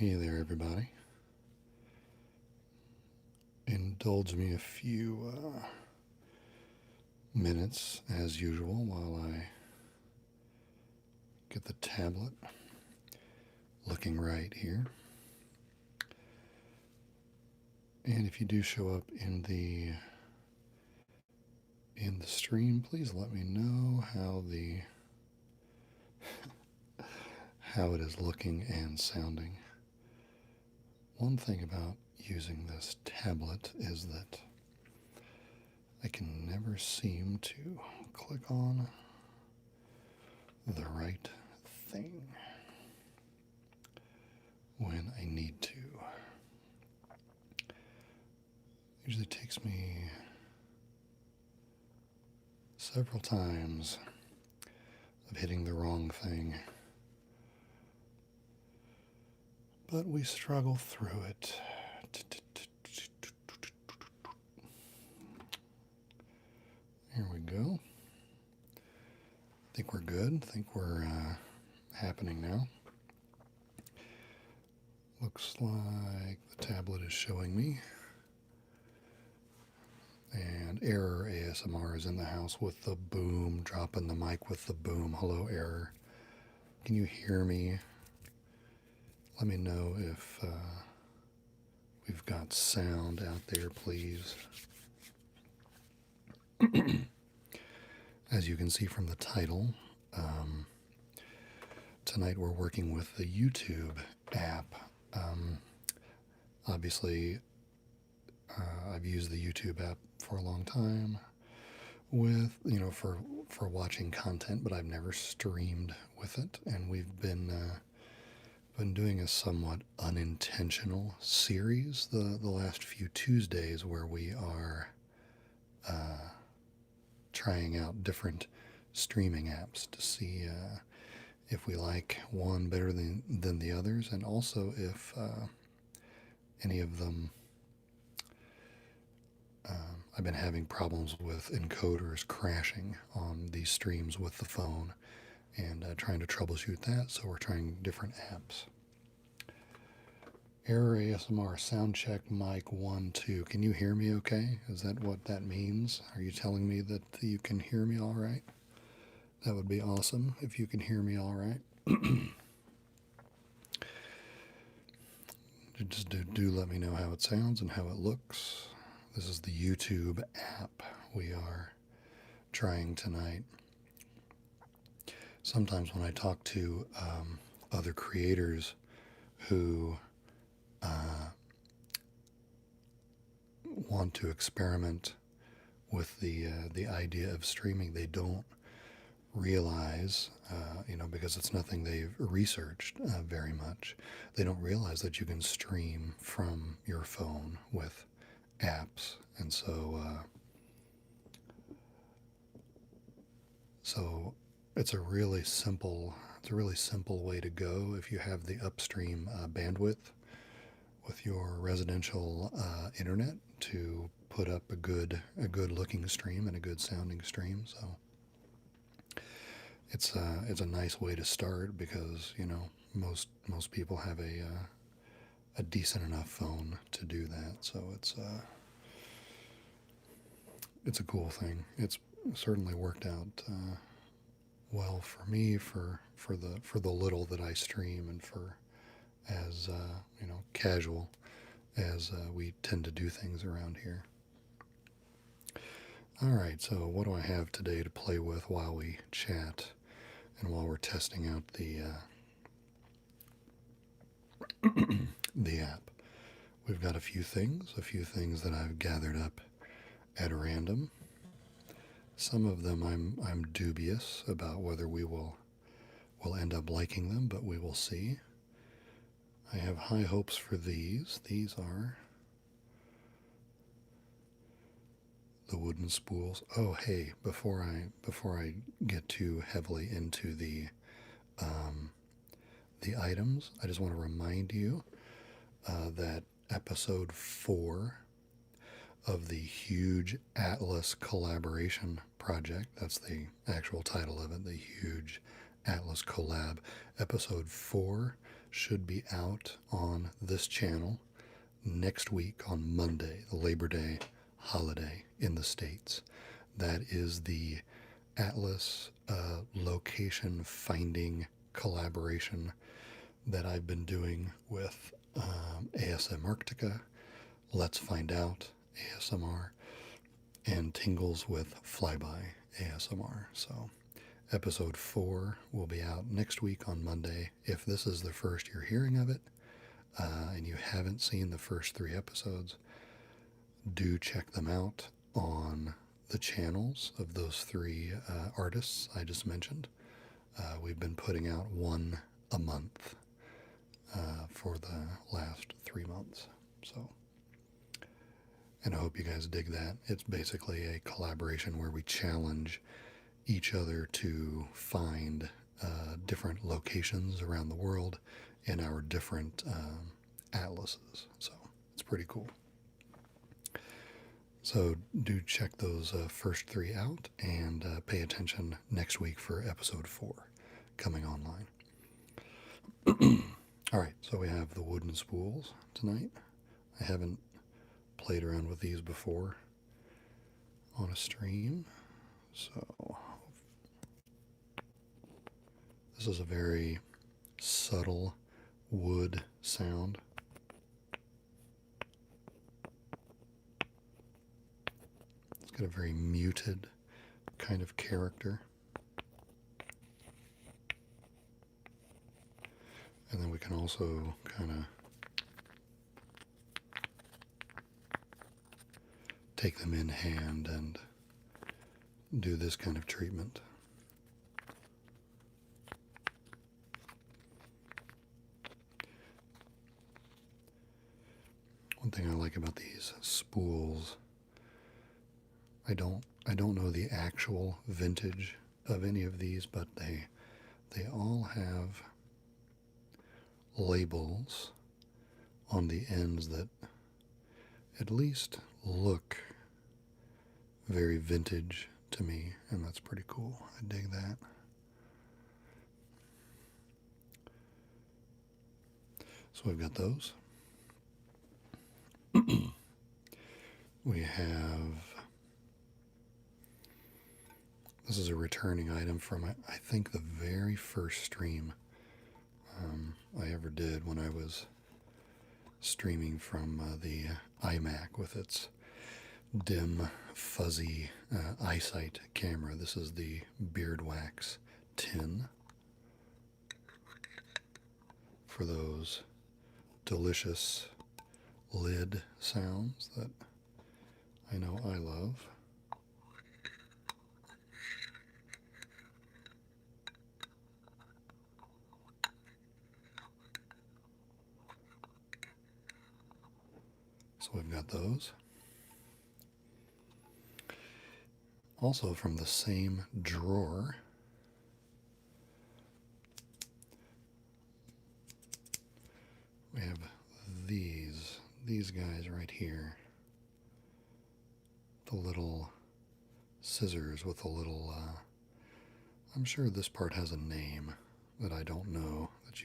Hey there, everybody. Indulge me a few minutes, as usual, while I get the tablet looking right here. And if you do show up in the stream, please let me know how it is looking and sounding. One thing about using this tablet is that I can never seem to click on the right thing when I need to. Usually takes me several times of hitting the wrong thing, but we struggle through it. Here we go. I think we're good. I think we're happening now. Looks like the tablet is showing me. And Error ASMR is in the house with the boom, dropping the mic with the boom. Hello, Error. Can you hear me? Let me know if we've got sound out there, please. As you can see from the title, tonight we're working with the YouTube app. Obviously, I've used the YouTube app for a long time with, for watching content, but I've never streamed with it. And we've been doing a somewhat unintentional series the last few Tuesdays where we are trying out different streaming apps to see if we like one better than the others, and also if any of them I've been having problems with encoders crashing on these streams with the phone, and trying to troubleshoot that, so we're trying different apps. Error ASMR sound check mic 1 2. Can you hear me okay? Is that what that means? Are you telling me that you can hear me all right? That would be awesome if you can hear me all right. Just do let me know how it sounds and how it looks. This is the YouTube app we are trying tonight. Sometimes when I talk to other creators who want to experiment with the idea of streaming, they don't realize, because it's nothing they've researched very much. They don't realize that you can stream from your phone with apps, and so it's a really simple way to go if you have the upstream bandwidth with your residential internet to put up a good looking stream and a good sounding stream. So it's a nice way to start, because most people have a decent enough phone to do that. So it's a cool thing. It's certainly worked out well for me for the little that I stream, and for as casual as we tend to do things around here. All right, so what do I have today to play with while we chat and while we're testing out the the app? We've got a few things that I've gathered up at random. Some of them I'm dubious about whether we'll end up liking them, but we will see. I have high hopes for these. These are the wooden spools. Oh, hey, before I get too heavily into the items, I just want to remind you that episode 4 of the huge Atlas collaboration project, that's the actual title of it, the huge Atlas collab, episode 4 should be out on this channel next week on Monday, the Labor Day holiday in the States. That is the Atlas location finding collaboration that I've been doing with ASM Arctica, Let's Find Out ASMR, and Tingles with Flyby ASMR. So episode 4 will be out next week on Monday. If this is the first you're hearing of it, and you haven't seen the first 3 episodes, do check them out on the channels of those 3 artists I just mentioned. We've been putting out one a month for the last 3 months. So, and I hope you guys dig that. It's basically a collaboration where we challenge each other to find different locations around the world in our different atlases. So it's pretty cool. So do check those first 3 out, and pay attention next week for episode 4 coming online. All right, so we have the wooden spools tonight. I haven't played around with these before on a stream, so this is a very subtle wood sound. It's got a very muted kind of character. And then we can also kind of take them in hand and do this kind of treatment. One thing I like about these spools, I don't know the actual vintage of any of these, but they all have labels on the ends that at least look very vintage to me, and that's pretty cool. I dig that. So we've got those. We have, this is a returning item from, I think, the very first stream I ever did when I was streaming from the iMac with its dim, fuzzy eyesight camera. This is the beard wax tin for those delicious lid sounds that I know I love. So we've got those. Also from the same drawer, we have these guys right here. The little scissors with a little, I'm sure this part has a name that I don't know, that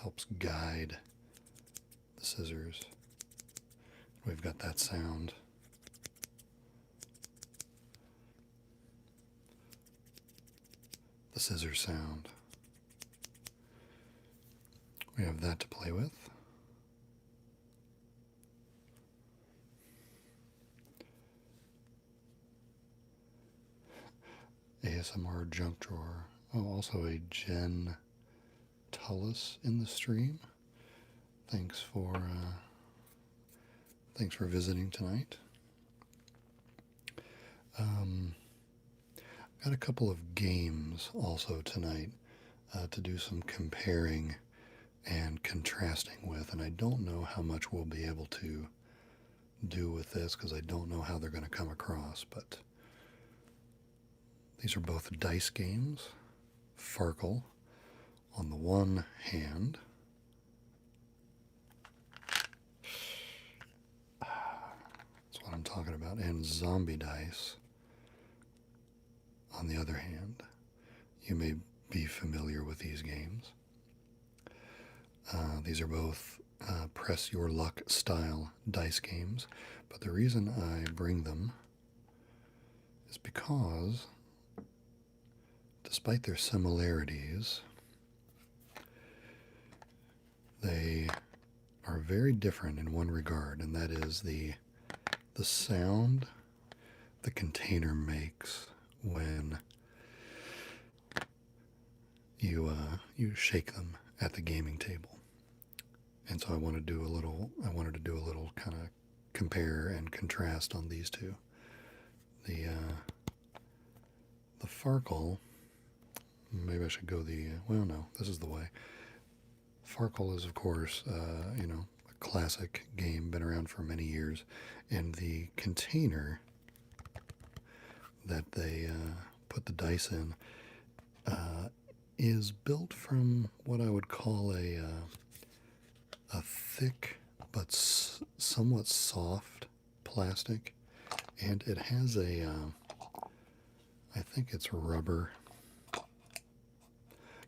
helps guide the scissors. We've got that sound. The scissor sound. We have that to play with. ASMR junk drawer. Oh, also a Jen Tullis in the stream. Thanks for visiting tonight. Got a couple of games also tonight to do some comparing and contrasting with, and I don't know how much we'll be able to do with this because I don't know how they're going to come across, but these are both dice games. Farkle on the one hand, that's what I'm talking about, and zombie dice on the other hand. You may be familiar with these games. These are both press your luck style dice games, but the reason I bring them is because, despite their similarities, they are very different in one regard, and that is the sound the container makes when you shake them at the gaming table. And so I wanted to do a little kind of compare and contrast on these two. The Farkle, maybe I should go well, no, this is the way. Farkle is, of course, a classic game, been around for many years, and the container that they put the dice in is built from what I would call a thick but somewhat soft plastic, and it has I think it's rubber,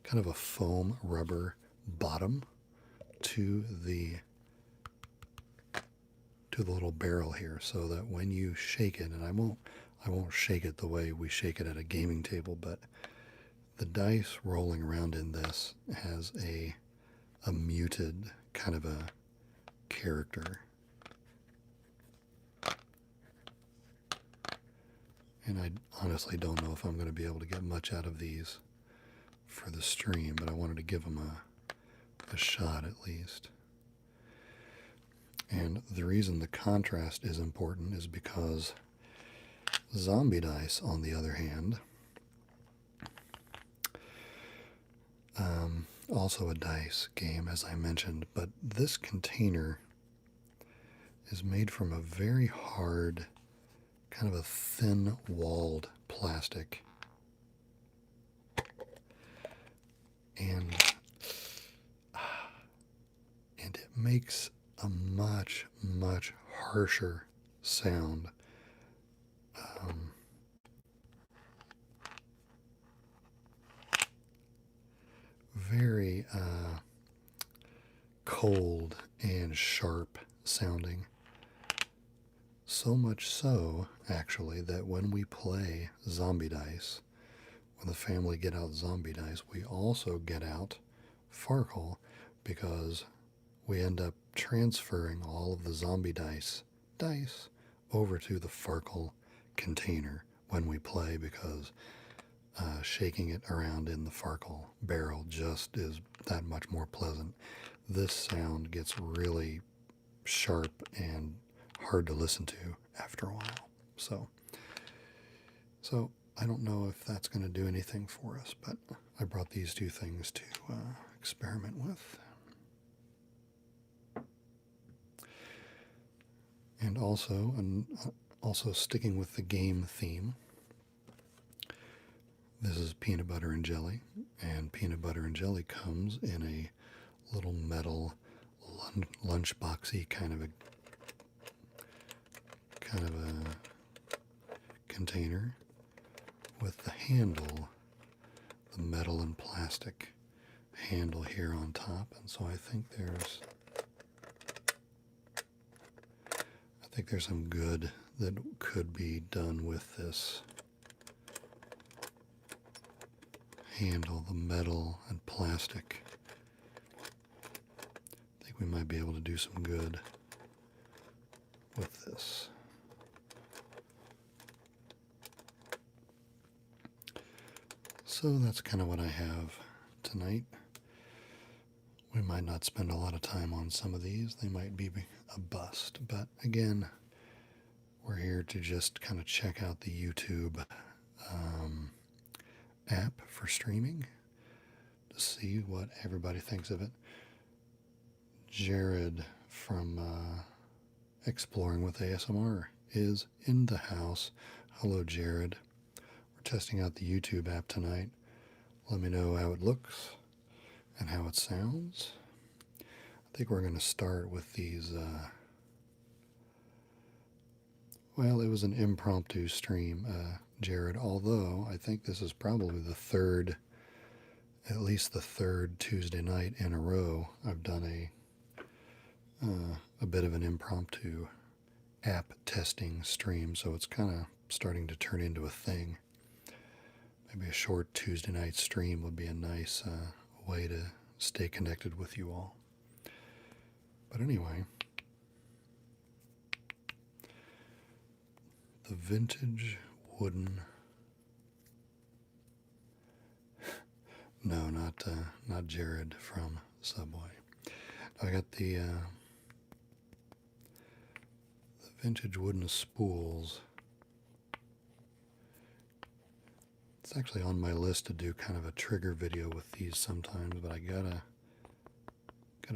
kind of a foam rubber bottom to the little barrel here, so that when you shake it, and I won't shake it the way we shake it at a gaming table, but the dice rolling around in this has a muted kind of a character. And I honestly don't know if I'm going to be able to get much out of these for the stream, but I wanted to give them a shot at least. And the reason the contrast is important is because zombie dice, on the other hand, also a dice game, as I mentioned, but this container is made from a very hard, kind of a thin-walled plastic. And it makes a much, much harsher sound. Very cold and sharp sounding. So much so, actually, that when we play zombie dice, when the family get out zombie dice, we also get out Farkle, because we end up transferring all of the zombie dice over to the Farkle container when we play, because shaking it around in the Farkle barrel just is that much more pleasant. This sound gets really sharp and hard to listen to after a while. So I don't know if that's going to do anything for us, but I brought these two things to experiment with. And also sticking with the game theme, this is peanut butter and jelly, and peanut butter and jelly comes in a little metal lunchboxy kind of a container with the handle, the metal and plastic handle here on top. And so I think there's some good that could be done with this handle, the metal and plastic. I think we might be able to do some good with this. So that's kind of what I have tonight. We might not spend a lot of time on some of these. They might be a bust. But again, we're here to just kind of check out the YouTube app for streaming to see what everybody thinks of it. Jared from Exploring with ASMR is in the house. Hello, Jared. We're testing out the YouTube app tonight. Let me know how it looks and how it sounds. I think we're going to start with these. Well, it was an impromptu stream, Jared, although I think this is probably the third at least the third Tuesday night in a row, I've done a bit of an impromptu app testing stream, so it's kind of starting to turn into a thing. Maybe a short Tuesday night stream would be a nice way to stay connected with you all. But anyway, the vintage wooden. No, not Jared from Subway. I got the vintage wooden spools. It's actually on my list to do kind of a trigger video with these sometimes, but I gotta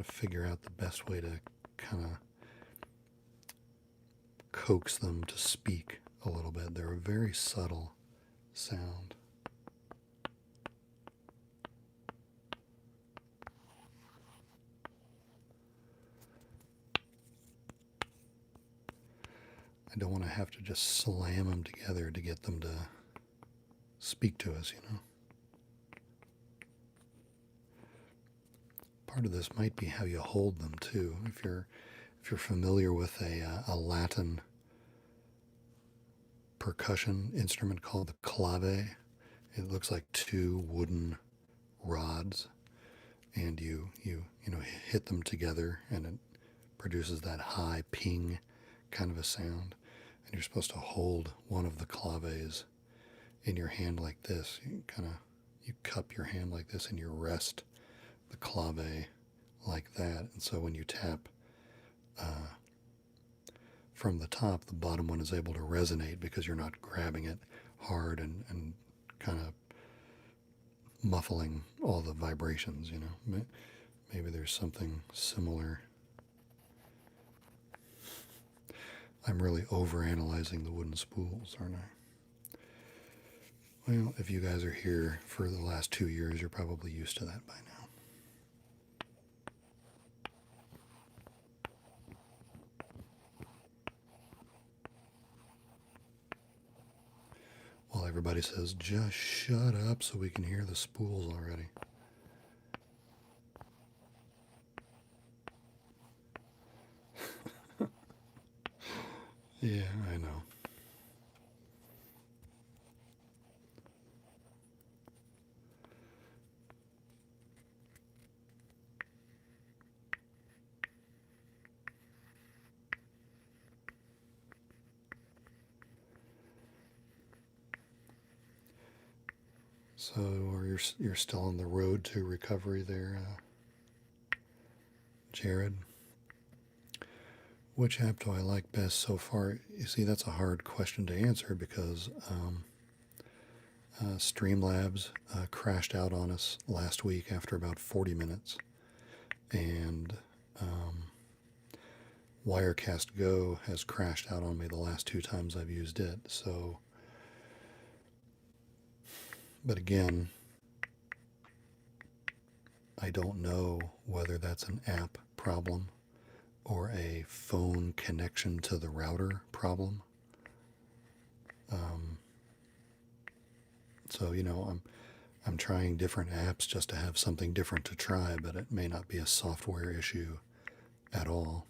figure out the best way to kind of coax them to speak a little bit. They're a very subtle sound. I don't want to have to just slam them together to get them to speak to us, you know. Part of this might be how you hold them too. If you're familiar with a Latin percussion instrument called the clave, it looks like two wooden rods, and you hit them together, and it produces that high ping kind of a sound. And you're supposed to hold one of the claves in your hand like this. You cup your hand like this, and you rest the clave like that. And so when you tap from the top, the bottom one is able to resonate because you're not grabbing it hard and kind of muffling all the vibrations, you know. Maybe there's something similar. I'm really overanalyzing the wooden spools, aren't I? Well, if you guys are here for the last 2 years, you're probably used to that by now. Well, everybody says, just shut up so we can hear the spools already. Yeah, I know. So you're still on the road to recovery there, Jared? Which app do I like best so far? You see, that's a hard question to answer because Streamlabs crashed out on us last week after about 40 minutes. And Wirecast Go has crashed out on me the last 2 times I've used it. So, but again, I don't know whether that's an app problem or a phone connection to the router problem. So, you know, I'm trying different apps just to have something different to try, but it may not be a software issue at all.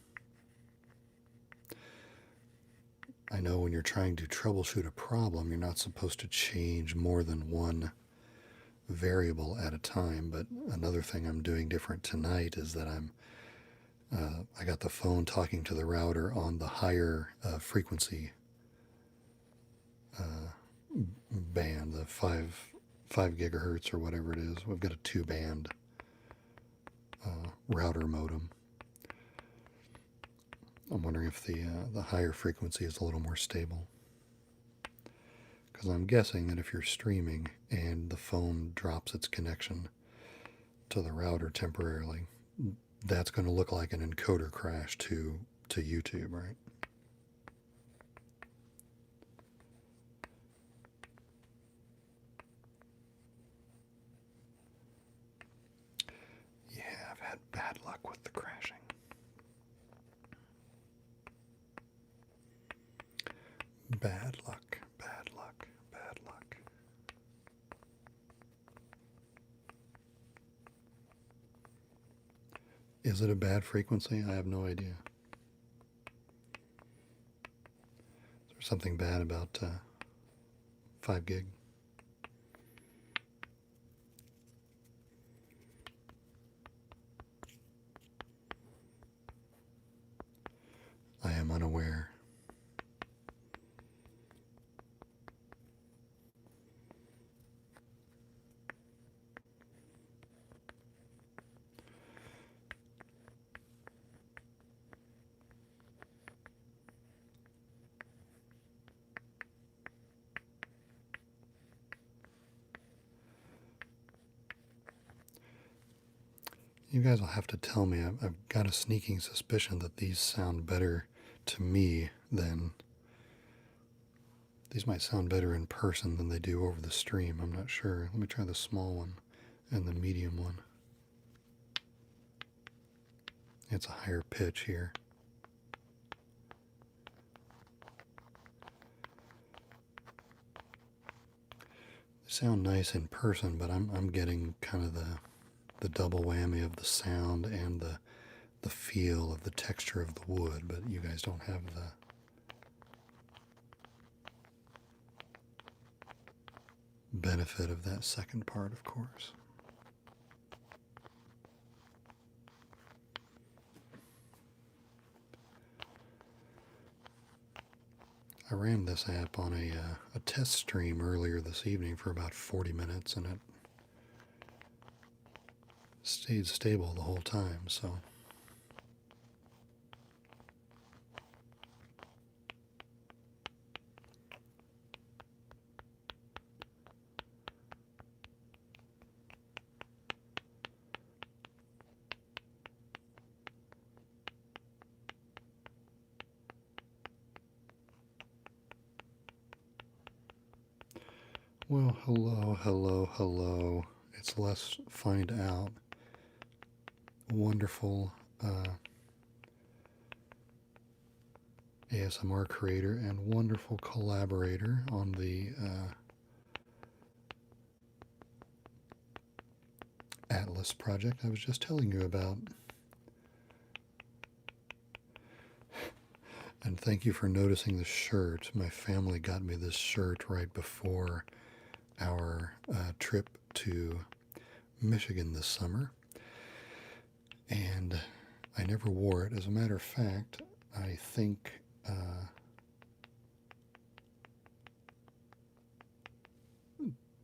I know when you're trying to troubleshoot a problem, you're not supposed to change more than one variable at a time, but another thing I'm doing different tonight is that I got the phone talking to the router on the higher frequency band, the 5 gigahertz or whatever it is. We've got a 2-band router modem. I'm wondering if the higher frequency is a little more stable. Because I'm guessing that if you're streaming and the phone drops its connection to the router temporarily, that's going to look like an encoder crash to YouTube, right? Yeah, I've had bad luck with the crashing. Bad luck, bad luck, bad luck. Is it a bad frequency? I have no idea. Is there something bad about 5 gig? I am unaware. You guys will have to tell me. I've got a sneaking suspicion that these sound better to me than... These might sound better in person than they do over the stream. I'm not sure. Let me try the small one and the medium one. It's a higher pitch here. They sound nice in person, but I'm getting kind of the double whammy of the sound and the feel of the texture of the wood, but you guys don't have the benefit of that second part, of course. I ran this app on a test stream earlier this evening for about 40 minutes, and it stayed stable the whole time, so... Well, hello, hello, hello. It's Let's Find Out. Wonderful ASMR creator and wonderful collaborator on the Atlas project I was just telling you about. And thank you for noticing the shirt. My family got me this shirt right before our trip to Michigan this summer, and I never wore it. As a matter of fact, I think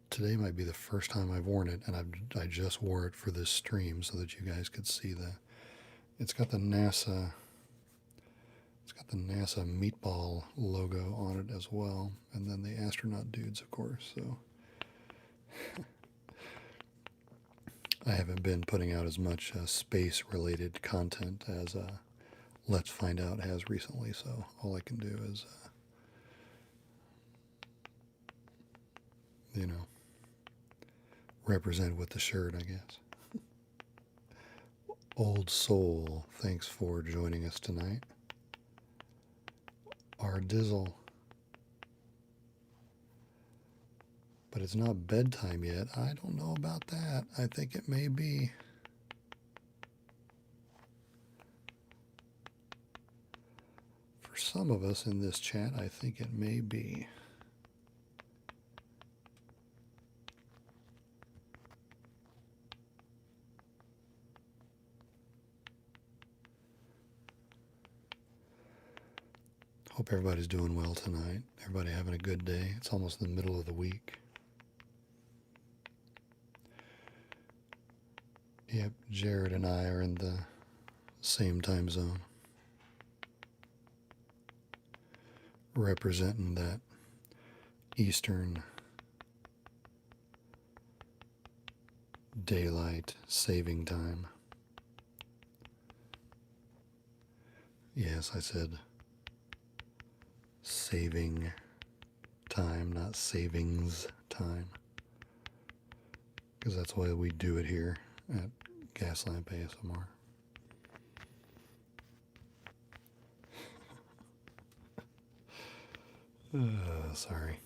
today might be the first time I've worn it, and I just wore it for this stream so that you guys could see it's got the NASA meatball logo on it as well, and then the astronaut dudes, of course. So I haven't been putting out as much space-related content as Let's Find Out has recently, so all I can do is, represent with the shirt, I guess. Old Soul, thanks for joining us tonight. Our Dizzle. But it's not bedtime yet. I don't know about that. I think it may be. For some of us in this chat, I think it may be. Hope everybody's doing well tonight. Everybody having a good day. It's almost the middle of the week. Yep, Jared and I are in the same time zone. Representing that Eastern daylight saving time. Yes, I said saving time, not savings time. Because that's why we do it here at Gaslamp ASMR. Sorry.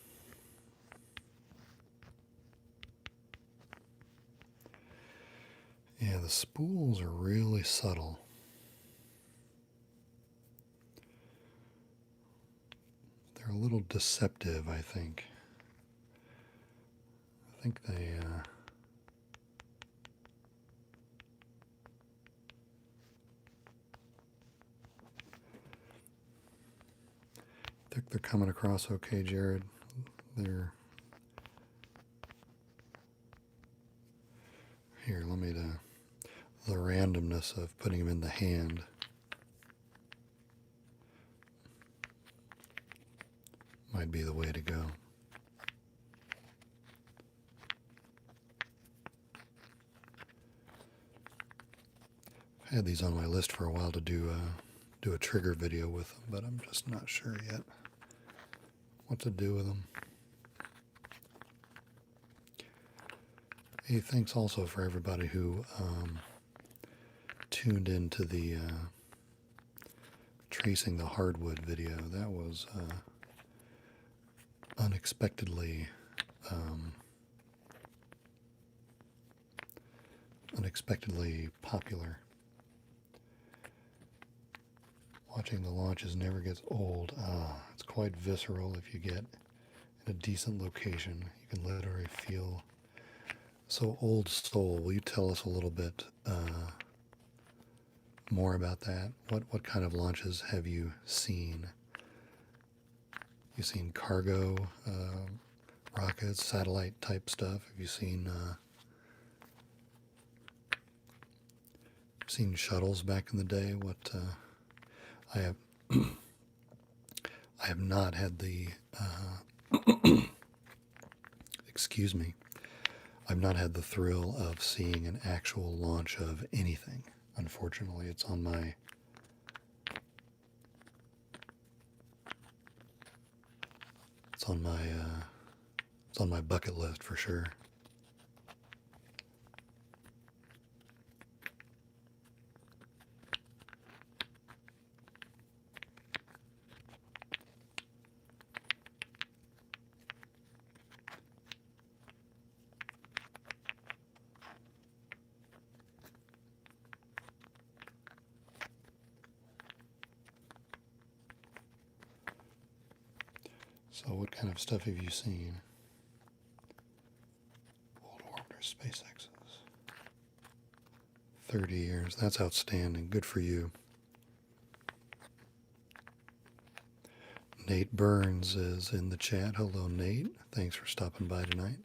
Yeah, the spools are really subtle. They're a little deceptive, I think. I think they... think they're coming across okay, Jared. They're... Here, let me... the randomness of putting them in the hand. Might be the way to go. I had these on my list for a while to do a trigger video with them, but I'm just not sure yet what to do with them. Hey, thanks also for everybody who tuned into the tracing the hardwood video. That was unexpectedly popular. Watching the launches never gets old. It's quite visceral if you get in a decent location. You can literally feel. So, Old Soul, will you tell us a little bit more about that? What kind of launches have you seen? You seen cargo rockets, satellite type stuff? Have you seen shuttles back in the day? What I have I have not had the excuse me. I've not had the thrill of seeing an actual launch of anything. Unfortunately, it's on my bucket list for sure. So what kind of stuff have you seen? Old orbiter SpaceX's. 30 years. That's outstanding. Good for you. Nate Burns is in the chat. Hello, Nate. Thanks for stopping by tonight.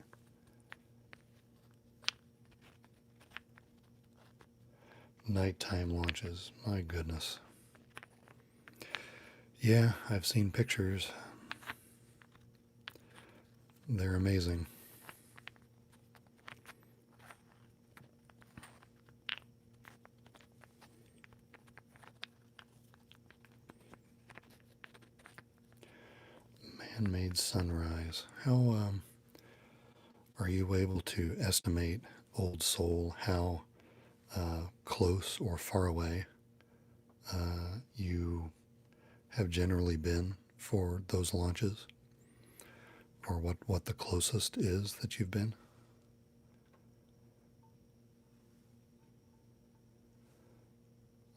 Nighttime launches. My goodness. Yeah, I've seen pictures. They're amazing. Man-made sunrise. How are you able to estimate, Old Soul, how close or far away you have generally been for those launches? Or what the closest is that you've been?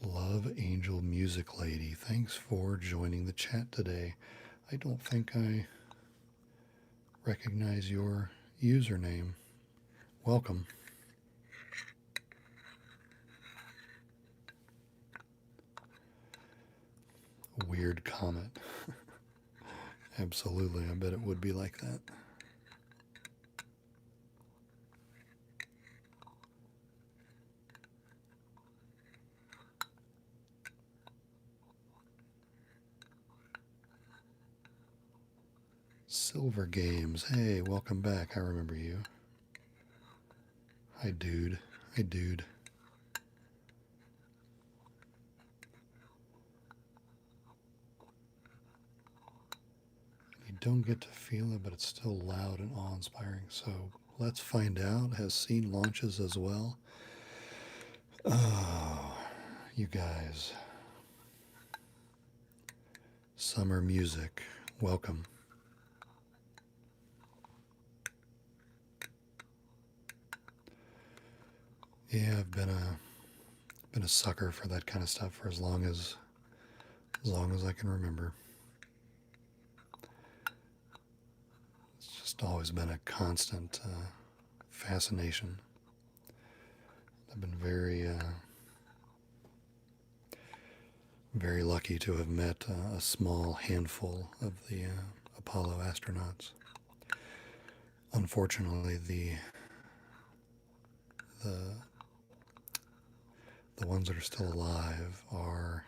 Love Angel Music Lady, thanks for joining the chat today. I don't think I recognize your username. Welcome. Weird comment. Absolutely, I bet it would be like that. Silver Games, hey, welcome back. I remember you. Hi, dude. Hi, dude. You don't get to feel it, but it's still loud and awe-inspiring. So let's find out. Has seen launches as well. Oh, you guys. Summer music. Welcome. Yeah, I've been a sucker for that kind of stuff for as long as I can remember. It's just always been a constant fascination. I've been very lucky to have met a small handful of the Apollo astronauts. Unfortunately, the the ones that are still alive are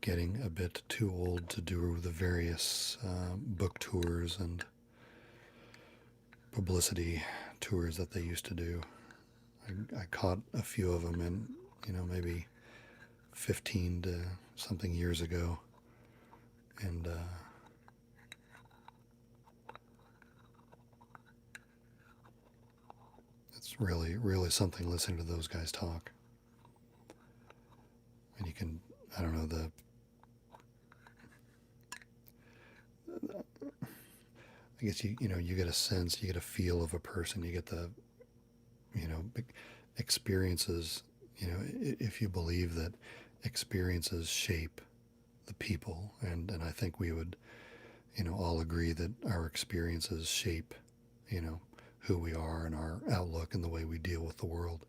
getting a bit too old to do the various book tours and publicity tours that they used to do. I caught a few of them in, maybe 15 to something years ago. And it's really, really something listening to those guys talk. And you can, I don't know, I guess you get a sense, you get a feel of a person, you get the, experiences, if you believe that experiences shape the people, and I think we would, all agree that our experiences shape, who we are and our outlook and the way we deal with the world.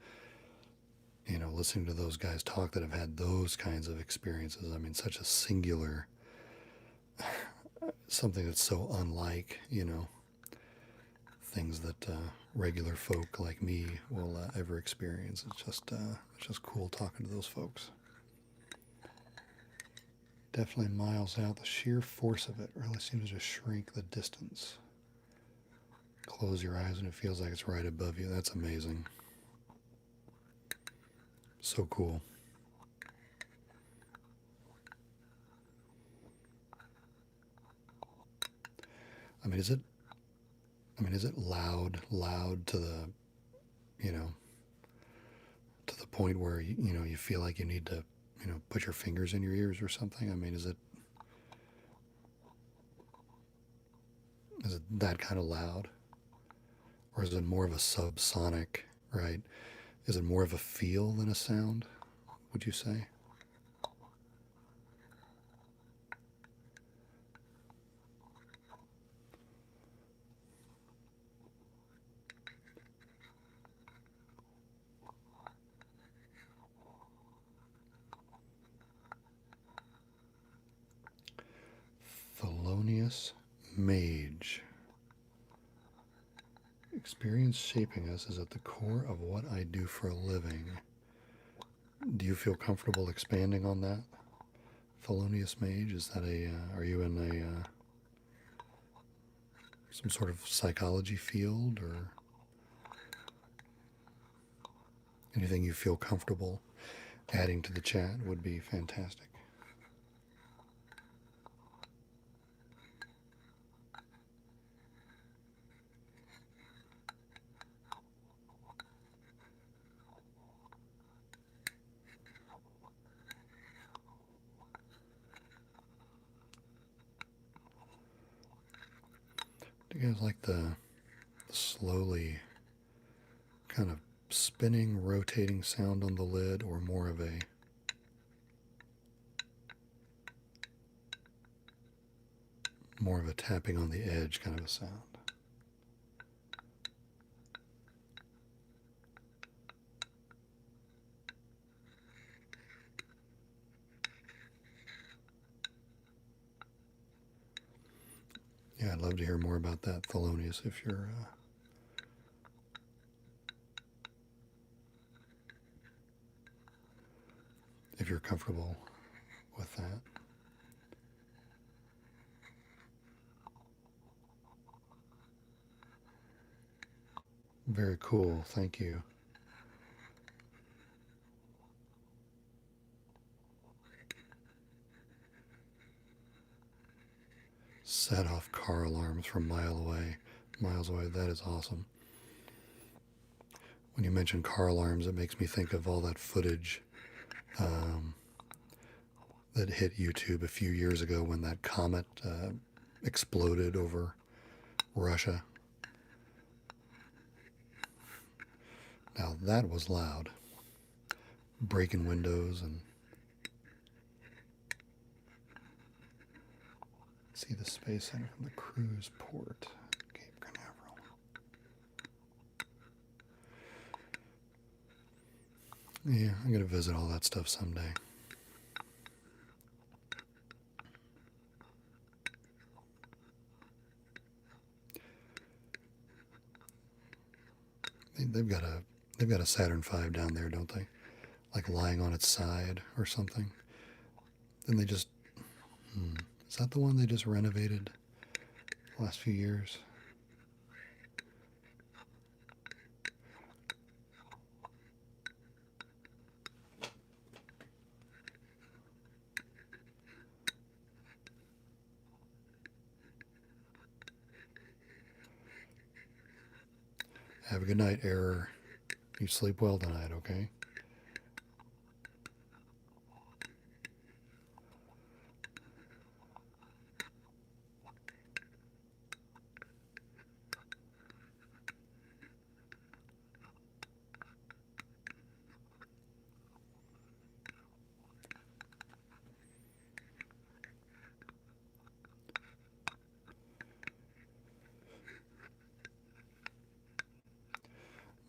Listening to those guys talk that have had those kinds of experiences, I mean, such a singular, something that's so unlike, things that regular folk like me will ever experience. It's just cool talking to those folks. Definitely miles out. The sheer force of it really seems to shrink the distance. Close your eyes and it feels like it's right above you. That's amazing. So cool. I mean, is it loud to the, to the point where you feel like you need to, put your fingers in your ears or something? I mean, is it that kind of loud? Or is it more of a subsonic, right? Is it more of a feel than a sound, would you say? Thelonious Mage. Experience shaping us is at the core of what I do for a living. Do you feel comfortable expanding on that? Thelonious Mage, is that are you in some sort of psychology field or anything you feel comfortable adding to the chat would be fantastic. Do you guys like the slowly kind of spinning, rotating sound on the lid, or more of a tapping on the edge kind of a sound? Yeah, I'd love to hear more about that, Thelonious, if you're comfortable with that. Very cool, thank you. Set off car alarms from miles away. That is awesome. When you mention car alarms, it makes me think of all that footage that hit YouTube a few years ago when that comet exploded over Russia. Now that was loud. Breaking windows and see the Space Center from the cruise port, Cape Canaveral. Yeah, I'm going to visit all that stuff someday. They've got a Saturn V down there, don't they? Like lying on its side or something. Then they just is that the one they just renovated the last few years? Have a good night, Error. You sleep well tonight, okay?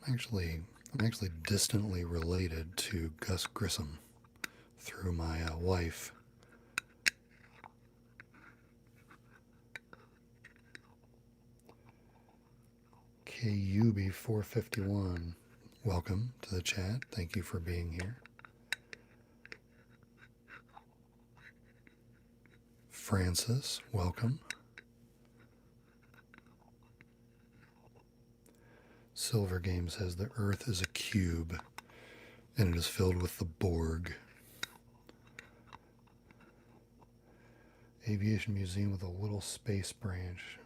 I'm actually distantly related to Gus Grissom through my wife. KUB451, welcome to the chat. Thank you for being here. Francis, welcome. Silver Game says the Earth is a cube and it is filled with the Borg. Aviation Museum with a little space branch.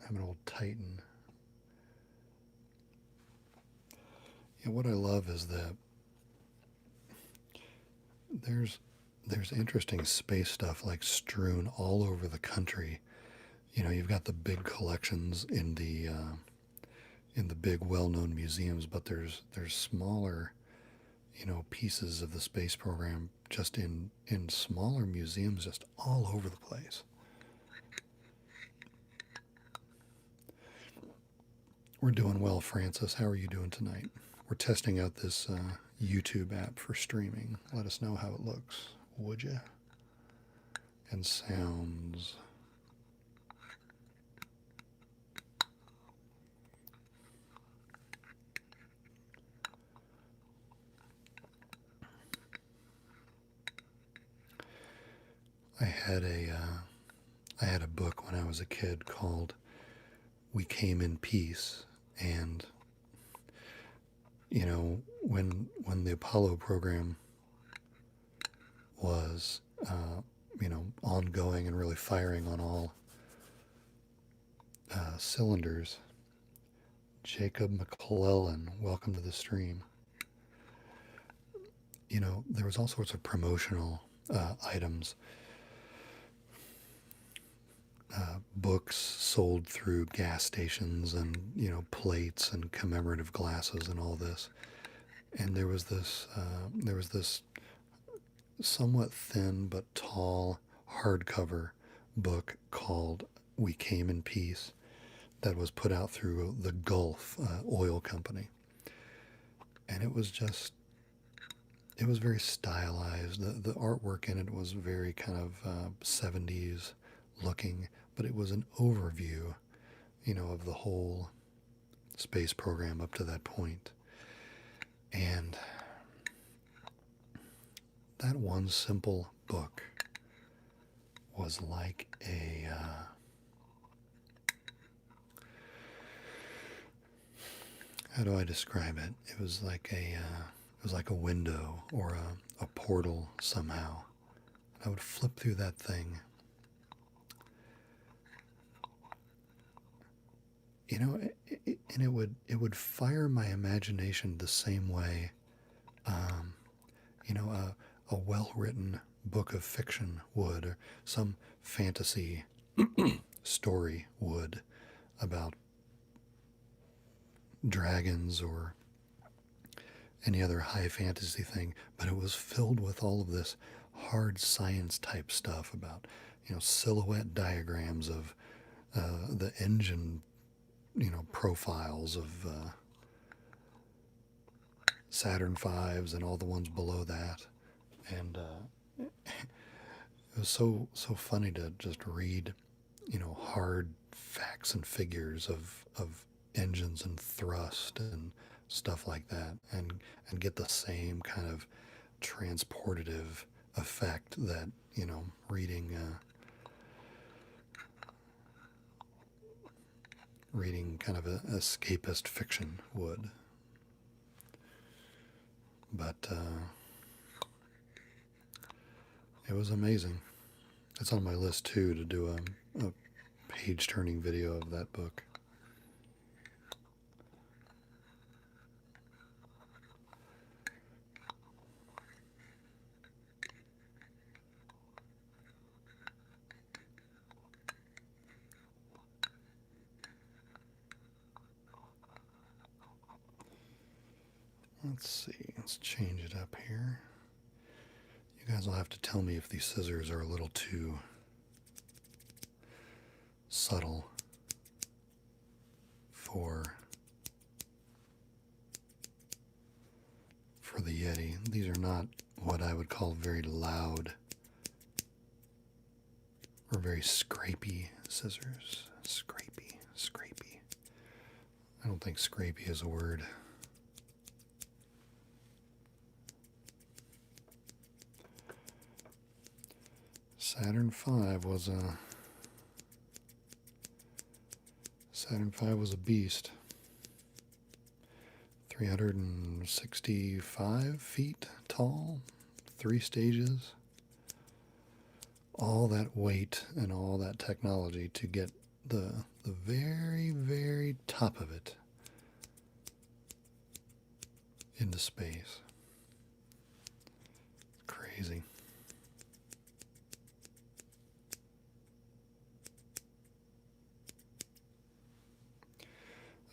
I'm an old Titan. Yeah, what I love is that there's interesting space stuff like strewn all over the country. You know, you've got the big collections in the big well-known museums, but there's smaller, you know, pieces of the space program just in smaller museums just all over the place. We're doing well, Francis. How are you doing tonight? We're testing out this YouTube app for streaming. Let us know how it looks, would you? And sounds. I had a book when I was a kid called "We Came in Peace," and you know, when the Apollo program was you know, ongoing and really firing on all cylinders. Jacob McClellan, welcome to the stream. You know, there was all sorts of promotional items. Books sold through gas stations and, you know, plates and commemorative glasses and all this. And there was this somewhat thin but tall hardcover book called "We Came in Peace" that was put out through the Gulf Oil Company. And it was very stylized. The artwork in it was very kind of 70s looking, but it was an overview, you know, of the whole space program up to that point. And that one simple book was like a how do I describe it? It was like a window or a portal somehow. I would flip through that thing. You know, and it would fire my imagination the same way, you know, a well-written book of fiction would, or some fantasy story would, about dragons or any other high fantasy thing, but it was filled with all of this hard science type stuff about, silhouette diagrams of the engine, profiles of Saturn V's and all the ones below that. And it was so funny to just read, hard facts and figures of engines and thrust and stuff like that, and get the same kind of transportative effect that reading kind of a escapist fiction would. But it was amazing. It's on my list too, to do a page turning video of that book. Let's see, let's change it up here. You guys will have to tell me if these scissors are a little too subtle for the Yeti. These are not what I would call very loud or very scrapey scissors. Scrapey. I don't think scrapey is a word. Saturn V was a beast. 365 feet tall, 3 stages. All that weight and all that technology to get the very, very top of it into space. Crazy.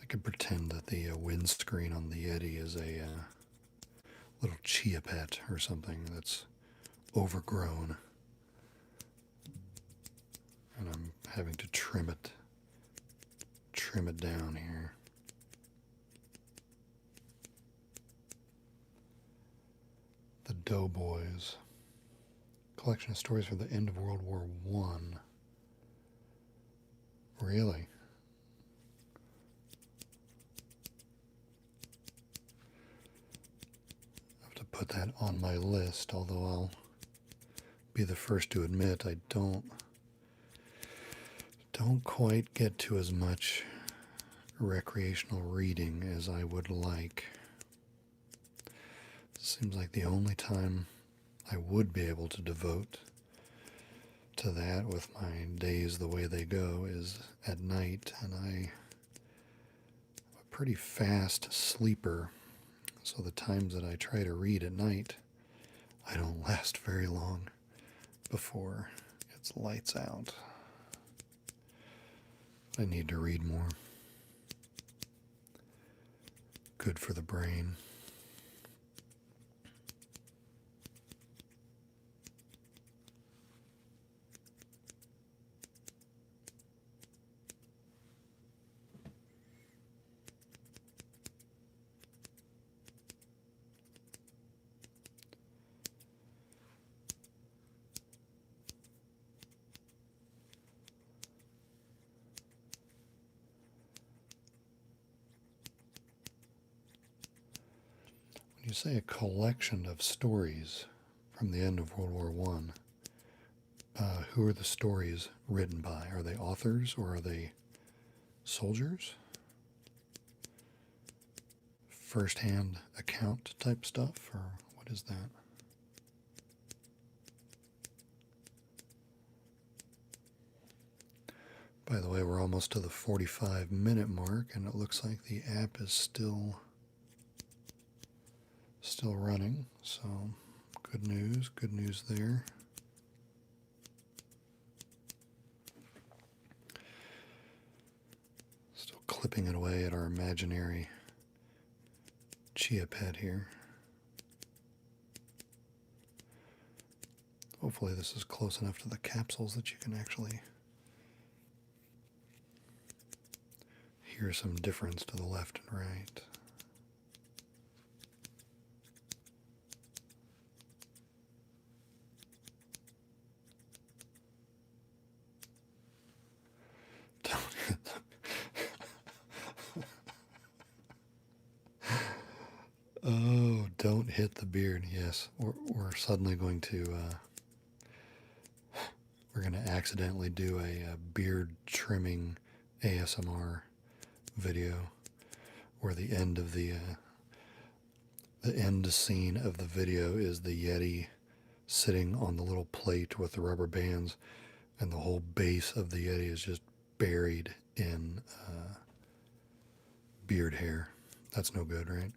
I could pretend that the windscreen on the Yeti is a little chia pet or something that's overgrown, and I'm having to trim it down here. The Doughboys, collection of stories for the end of World War I. Really? Put that on my list, although I'll be the first to admit I don't quite get to as much recreational reading as I would like. Seems like the only time I would be able to devote to that with my days the way they go is at night, and I'm a pretty fast sleeper. So the times that I try to read at night, I don't last very long before it's lights out. I need to read more. Good for the brain. You say a collection of stories from the end of World War I. Who are the stories written by? Are they authors or are they soldiers? First-hand account type stuff, or what is that? By the way, we're almost to the 45-minute mark, and it looks like the app is still running, so good news there. Still clipping it away at our imaginary chia pet here. Hopefully this is close enough to the capsules that you can actually hear some difference to the left and right. Don't hit them. Oh, don't hit the beard. Yes, we're suddenly going to we're going to accidentally do a beard trimming ASMR video where the end scene of the video is the Yeti sitting on the little plate with the rubber bands, and the whole base of the Yeti is just buried in beard hair. That's no good, right?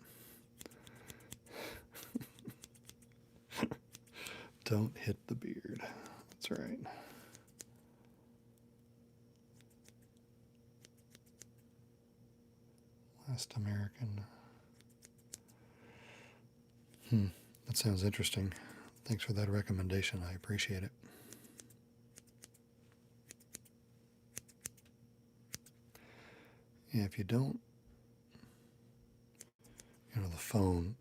Don't hit the beard. That's right. Last American. That sounds interesting. Thanks for that recommendation. I appreciate it. Yeah, if you don't, the phone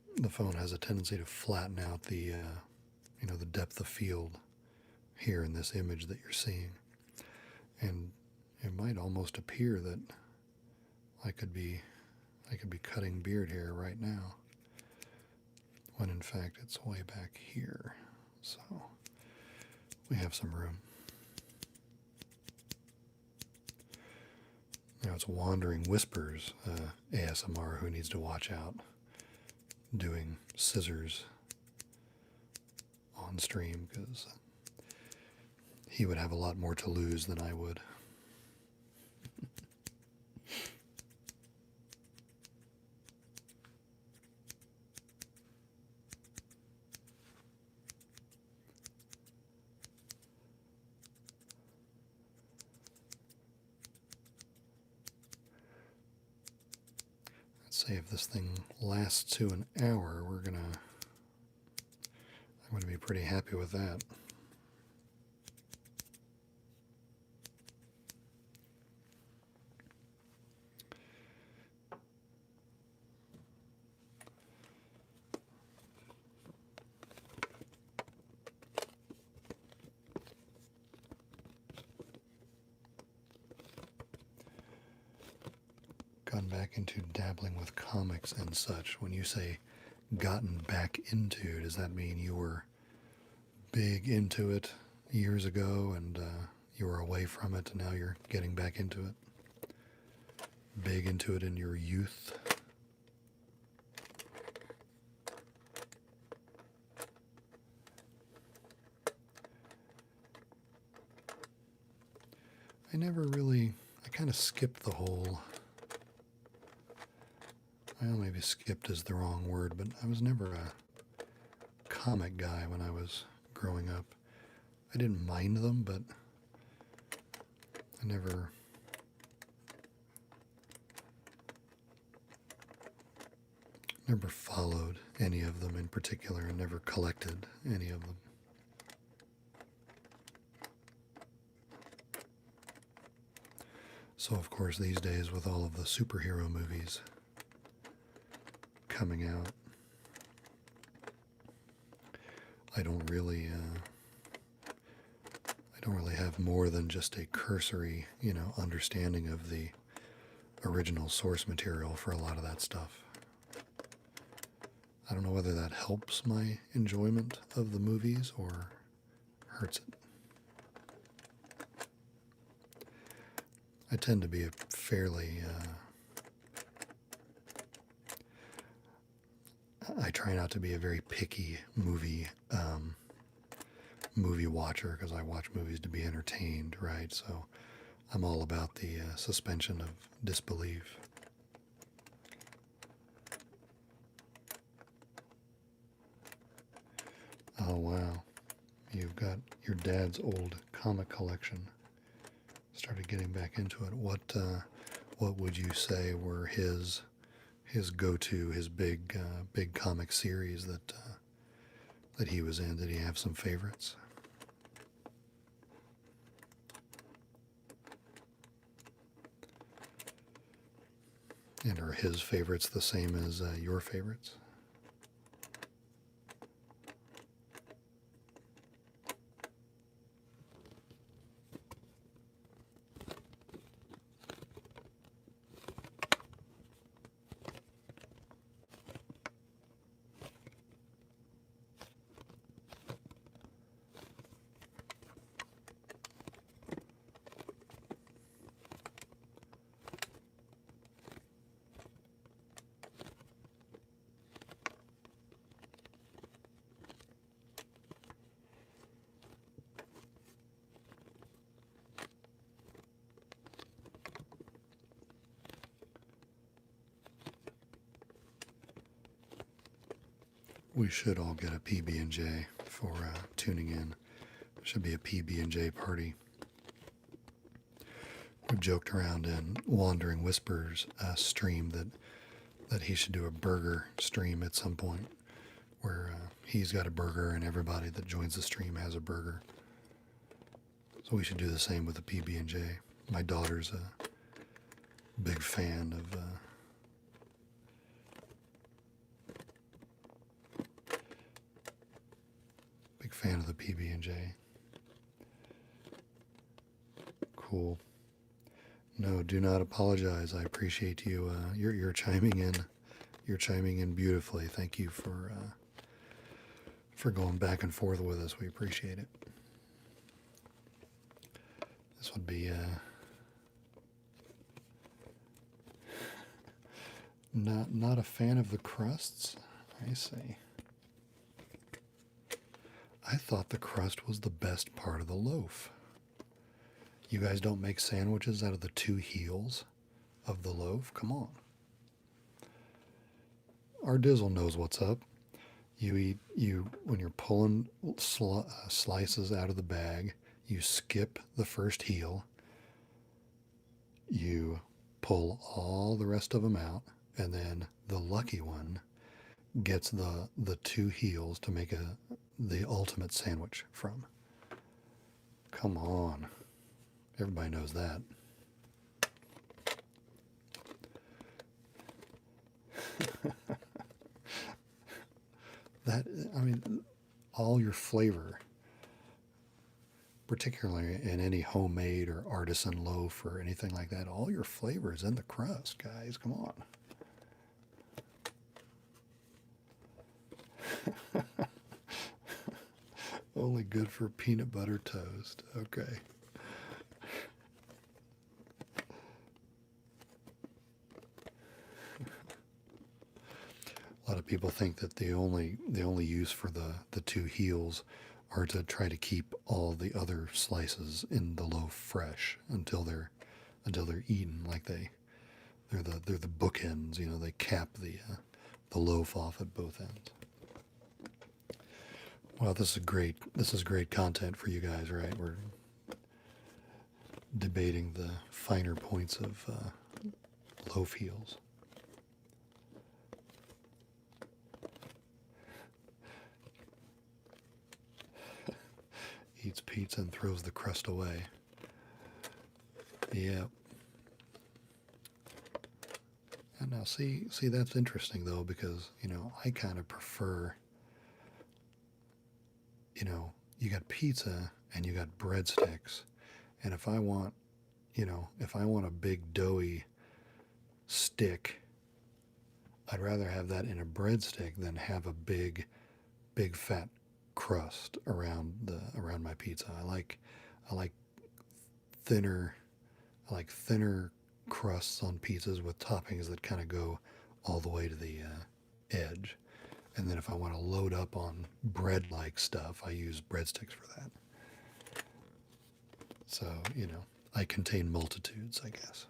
has a tendency to flatten out the the depth of field here in this image that you're seeing, and it might almost appear that I could be cutting beard hair right now, when in fact it's way back here. So we have some room. It's Wandering Whispers ASMR who needs to watch out doing scissors on stream, because he would have a lot more to lose than I would. Let's say if this thing lasts to an hour, I'm going to be pretty happy with that. Gotten back into dabbling with comics and such. When you say gotten back into, does that mean you were big into it years ago and you were away from it and now you're getting back into it? Big into it in your youth? I kind of skipped the whole, well, maybe skipped is the wrong word, but I was never a comic guy when I was growing up. I didn't mind them, but I never followed any of them in particular, and never collected any of them. So of course these days, with all of the superhero movies coming out, I don't really have more than just a cursory, understanding of the original source material for a lot of that stuff. I don't know whether that helps my enjoyment of the movies or hurts it. I tend to be a fairly, I try not to be a very picky movie watcher, because I watch movies to be entertained, right? So I'm all about the suspension of disbelief. Oh wow, you've got your dad's old comic collection. Started getting back into it. What would you say were his go-to, his big comic series that he was in? Did he have some favorites? And are his favorites the same as your favorites? We should all get a PB&J for tuning in. It should be a PB&J party. We've joked around in Wandering Whispers stream that he should do a burger stream at some point where he's got a burger and everybody that joins the stream has a burger. So we should do the same with the PB&J. My daughter's a big fan of the PB&J. Cool. No, do not apologize. I appreciate you. You're chiming in. You're chiming in beautifully. Thank you for going back and forth with us. We appreciate it. This would be not a fan of the crusts. I see. I thought the crust was the best part of the loaf. You guys don't make sandwiches out of the two heels of the loaf? Come on. Our Dizzle knows what's up. When you're pulling slices out of the bag, you skip the first heel, you pull all the rest of them out, and then the lucky one gets the two heels to make the ultimate sandwich from. Come on. Everybody knows that. All your flavor, particularly in any homemade or artisan loaf or anything like that, all your flavor is in the crust, guys. Come on. Only good for peanut butter toast. Okay. A lot of people think that the only use for the two heels are to try to keep all the other slices in the loaf fresh until they're eaten. Like they're the bookends. You know, they cap the loaf off at both ends. Well, this is great content for you guys, right? We're debating the finer points of loaf heels. Eats pizza and throws the crust away. Yeah. And now see that's interesting though, because I kind of prefer, you got pizza and you got breadsticks, and if I want a big doughy stick, I'd rather have that in a breadstick than have a big fat crust around my pizza. I like thinner crusts on pizzas with toppings that kind of go all the way to the edge. And then if I want to load up on bread-like stuff, I use breadsticks for that. So, I contain multitudes, I guess.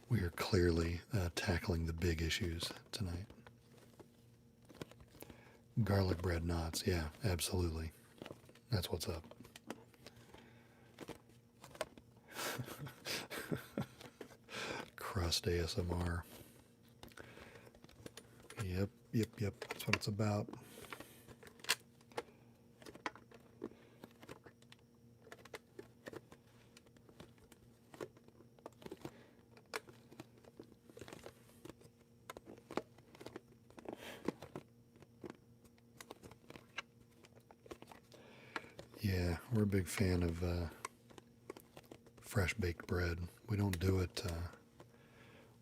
We are clearly tackling the big issues tonight. Garlic bread knots, yeah, absolutely. That's what's up. Crust ASMR. Yep, that's what it's about. Yeah, we're a big fan of fresh baked bread. We don't do it.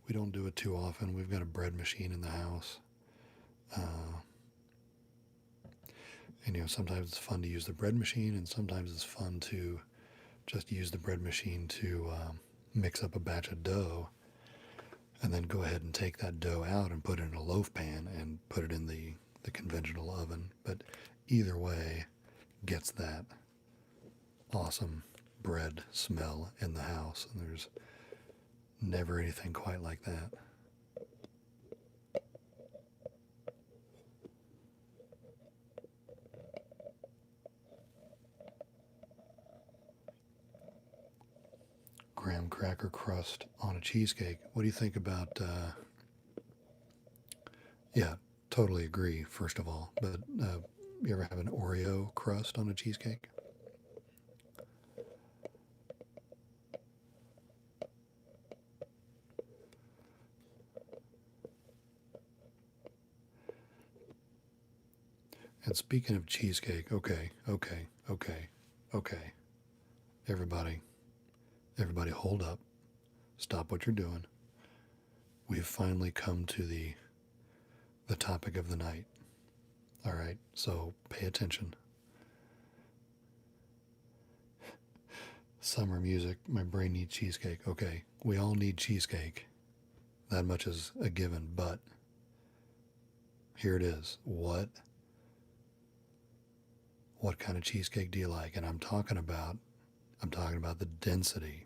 We don't do it too often. We've got a bread machine in the house, and sometimes it's fun to use the bread machine, and sometimes it's fun to just use the bread machine to mix up a batch of dough, and then go ahead and take that dough out and put it in a loaf pan and put it in the conventional oven. But either way, gets that awesome bread smell in the house, and there's never anything quite like that. Graham cracker crust on a cheesecake. What do you think about? Yeah, totally agree. First of all, but you ever have an Oreo crust on a cheesecake? And speaking of cheesecake, okay. Everybody, hold up. Stop what you're doing. We've finally come to the topic of the night. All right, so pay attention. Summer music, my brain needs cheesecake. Okay, we all need cheesecake. That much is a given, but here it is. What kind of cheesecake do you like? And I'm talking about the density.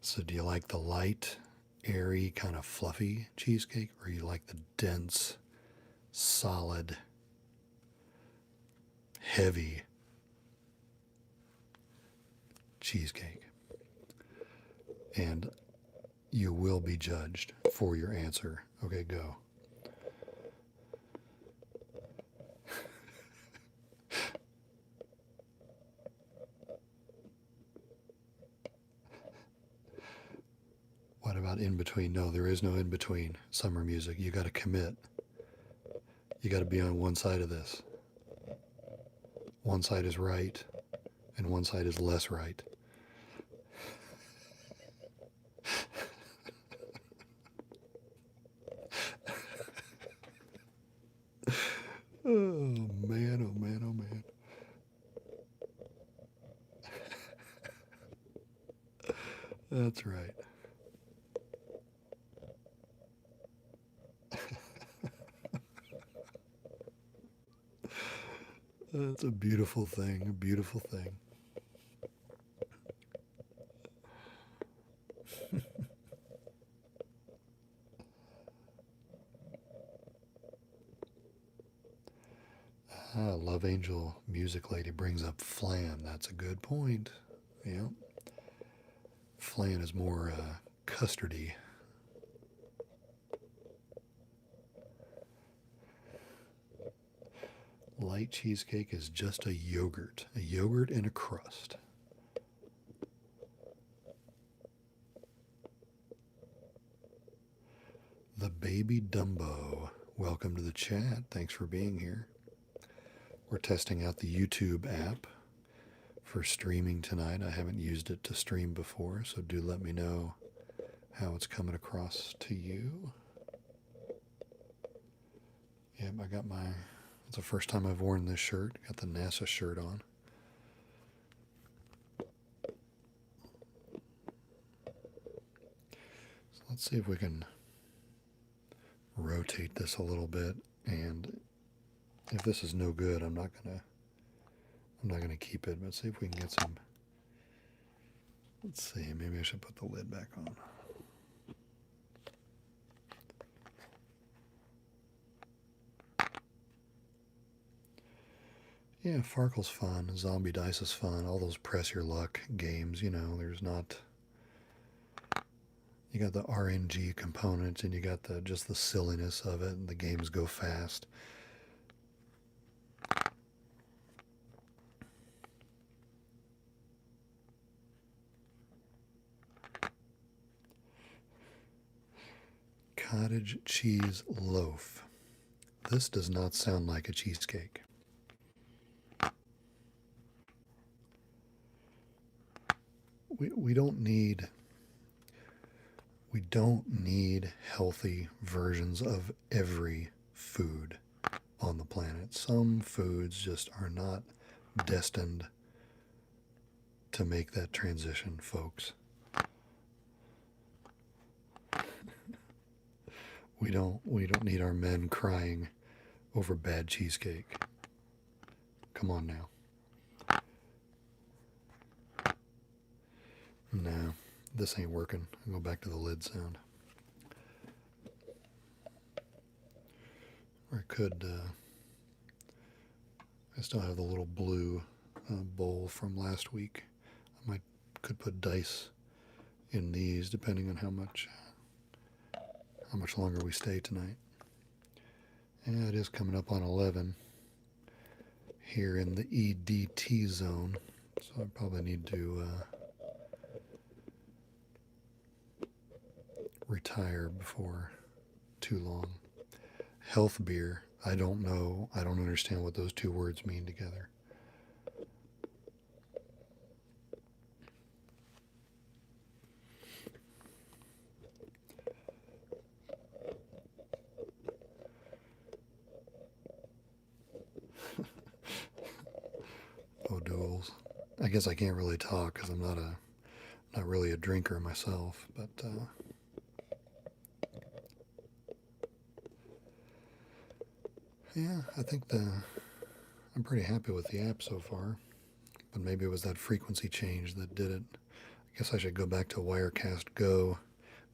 So do you like the light, airy, kind of fluffy cheesecake, or you like the dense, solid, heavy cheesecake? And you will be judged for your answer. Okay, go. What about in between? No, there is no in between. Summer music. You got to commit. You got to be on one side of this. One side is right, and one side is less right. Oh man, oh man, oh man. That's right. That's a beautiful thing, a beautiful thing. Love Angel Music Lady brings up flan. That's a good point. Yeah. Flan is more custardy. Light cheesecake is just a yogurt in a crust. The Baby Dumbo. Welcome to the chat. Thanks for being here. We're testing out the YouTube app for streaming tonight. I haven't used it to stream before, so do let me know how it's coming across to you. Yep, I got it's the first time I've worn this shirt. Got the NASA shirt on. So let's see if we can rotate this a little bit, and if this is no good, I'm not gonna keep it, but see if we can get some. Let's see, maybe I should put the lid back on. Yeah, Farkle's fun, Zombie Dice is fun, all those press your luck games, there's not You got the RNG component, and you got the just the silliness of it, and the games go fast. Cottage cheese loaf. This does not sound like a cheesecake. We don't need healthy versions of every food on the planet. Some foods just are not destined to make that transition, folks. We don't need our men crying over bad cheesecake. Come on now. No, this ain't working. I'll go back to the lid sound. Or I could, I still have the little blue bowl from last week. Could put dice in these depending on how much longer we stay tonight. And it is coming up on 11 here in the EDT zone, so I probably need to retire before too long. Health beer, I don't know. I don't understand what those two words mean together. Oh, duels. I guess I can't really talk because I'm not really a drinker myself, but yeah, I think I'm pretty happy with the app so far, but maybe it was that frequency change that did it. I guess I should go back to Wirecast Go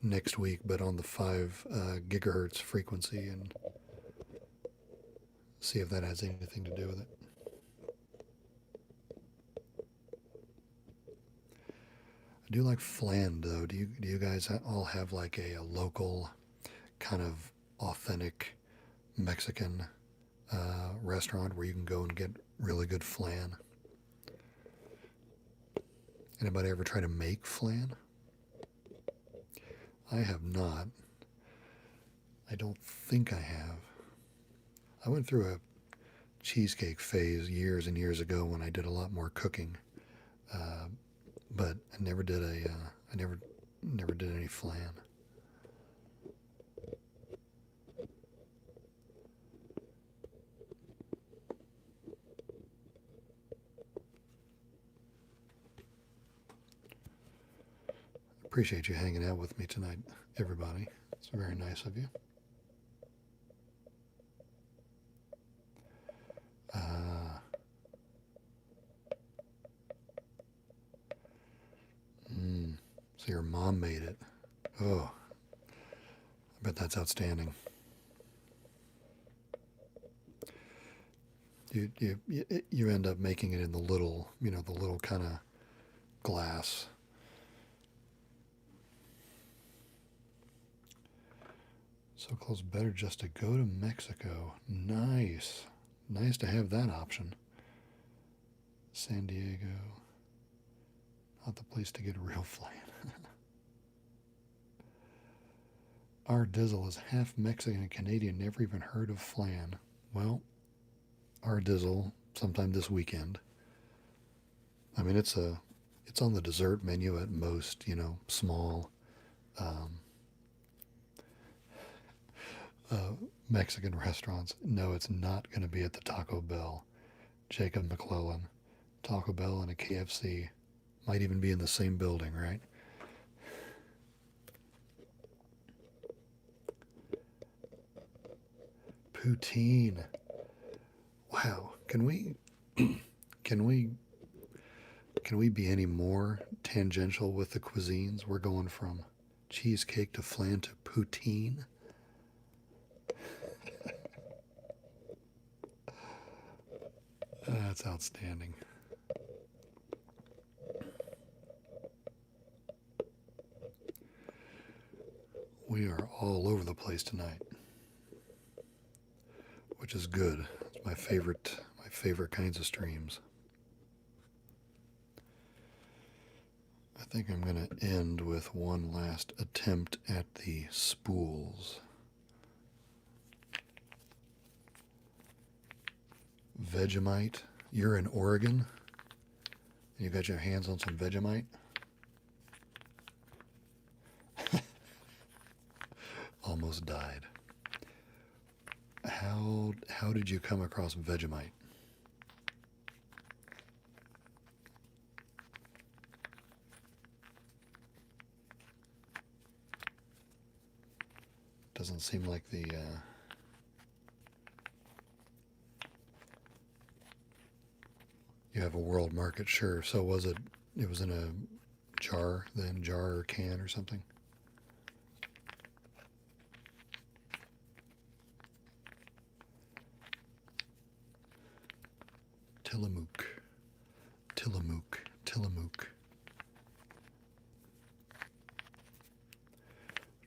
next week, but on the 5 gigahertz frequency, and see if that has anything to do with it. I do like flan, though. Do you guys all have like a local kind of authentic Mexican restaurant where you can go and get really good flan? Anybody ever try to make flan? I have not. I don't think I have. I went through a cheesecake phase years and years ago when I did a lot more cooking, but I never did I never did any flan. Appreciate you hanging out with me tonight, everybody. It's very nice of you. So your mom made it. Oh, I bet that's outstanding. You end up making it in the little, the little kind of glass. So close, better just to go to Mexico. Nice. Nice to have that option. San Diego. Not the place to get real flan. Our Dizzle is half Mexican and Canadian, never even heard of flan. Well, our Dizzle, sometime this weekend. I mean, it's on the dessert menu at most, small Mexican restaurants. No, it's not going to be at the Taco Bell. Jacob McClellan. Taco Bell and a KFC might even be in the same building, right? Poutine. Wow. Can we be any more tangential with the cuisines? We're going from cheesecake to flan to poutine. That's outstanding. all over the place tonight, which is good. It's my favorite kinds of streams. I think I'm going to end with one last attempt at the spools. Vegemite. You're in Oregon? You got your hands on some Vegemite? Almost died. How did you come across Vegemite? Doesn't seem like the you have a world market, sure. So was it was in a jar then, jar or can or something? Tillamook. Tillamook. Tillamook.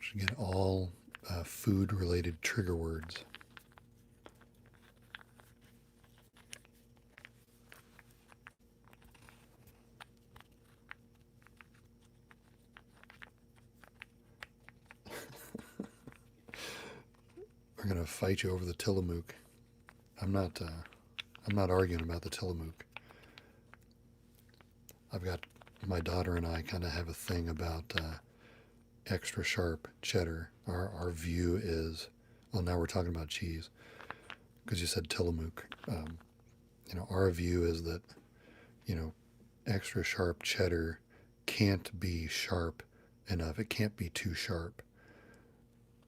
Should get all food-related trigger words. We're gonna fight you over the Tillamook. I'm not arguing about the Tillamook. I've got my daughter and I kind of have a thing about extra sharp cheddar. Our view is, well, now we're talking about cheese because you said Tillamook. Our view is that, extra sharp cheddar can't be sharp enough. It can't be too sharp.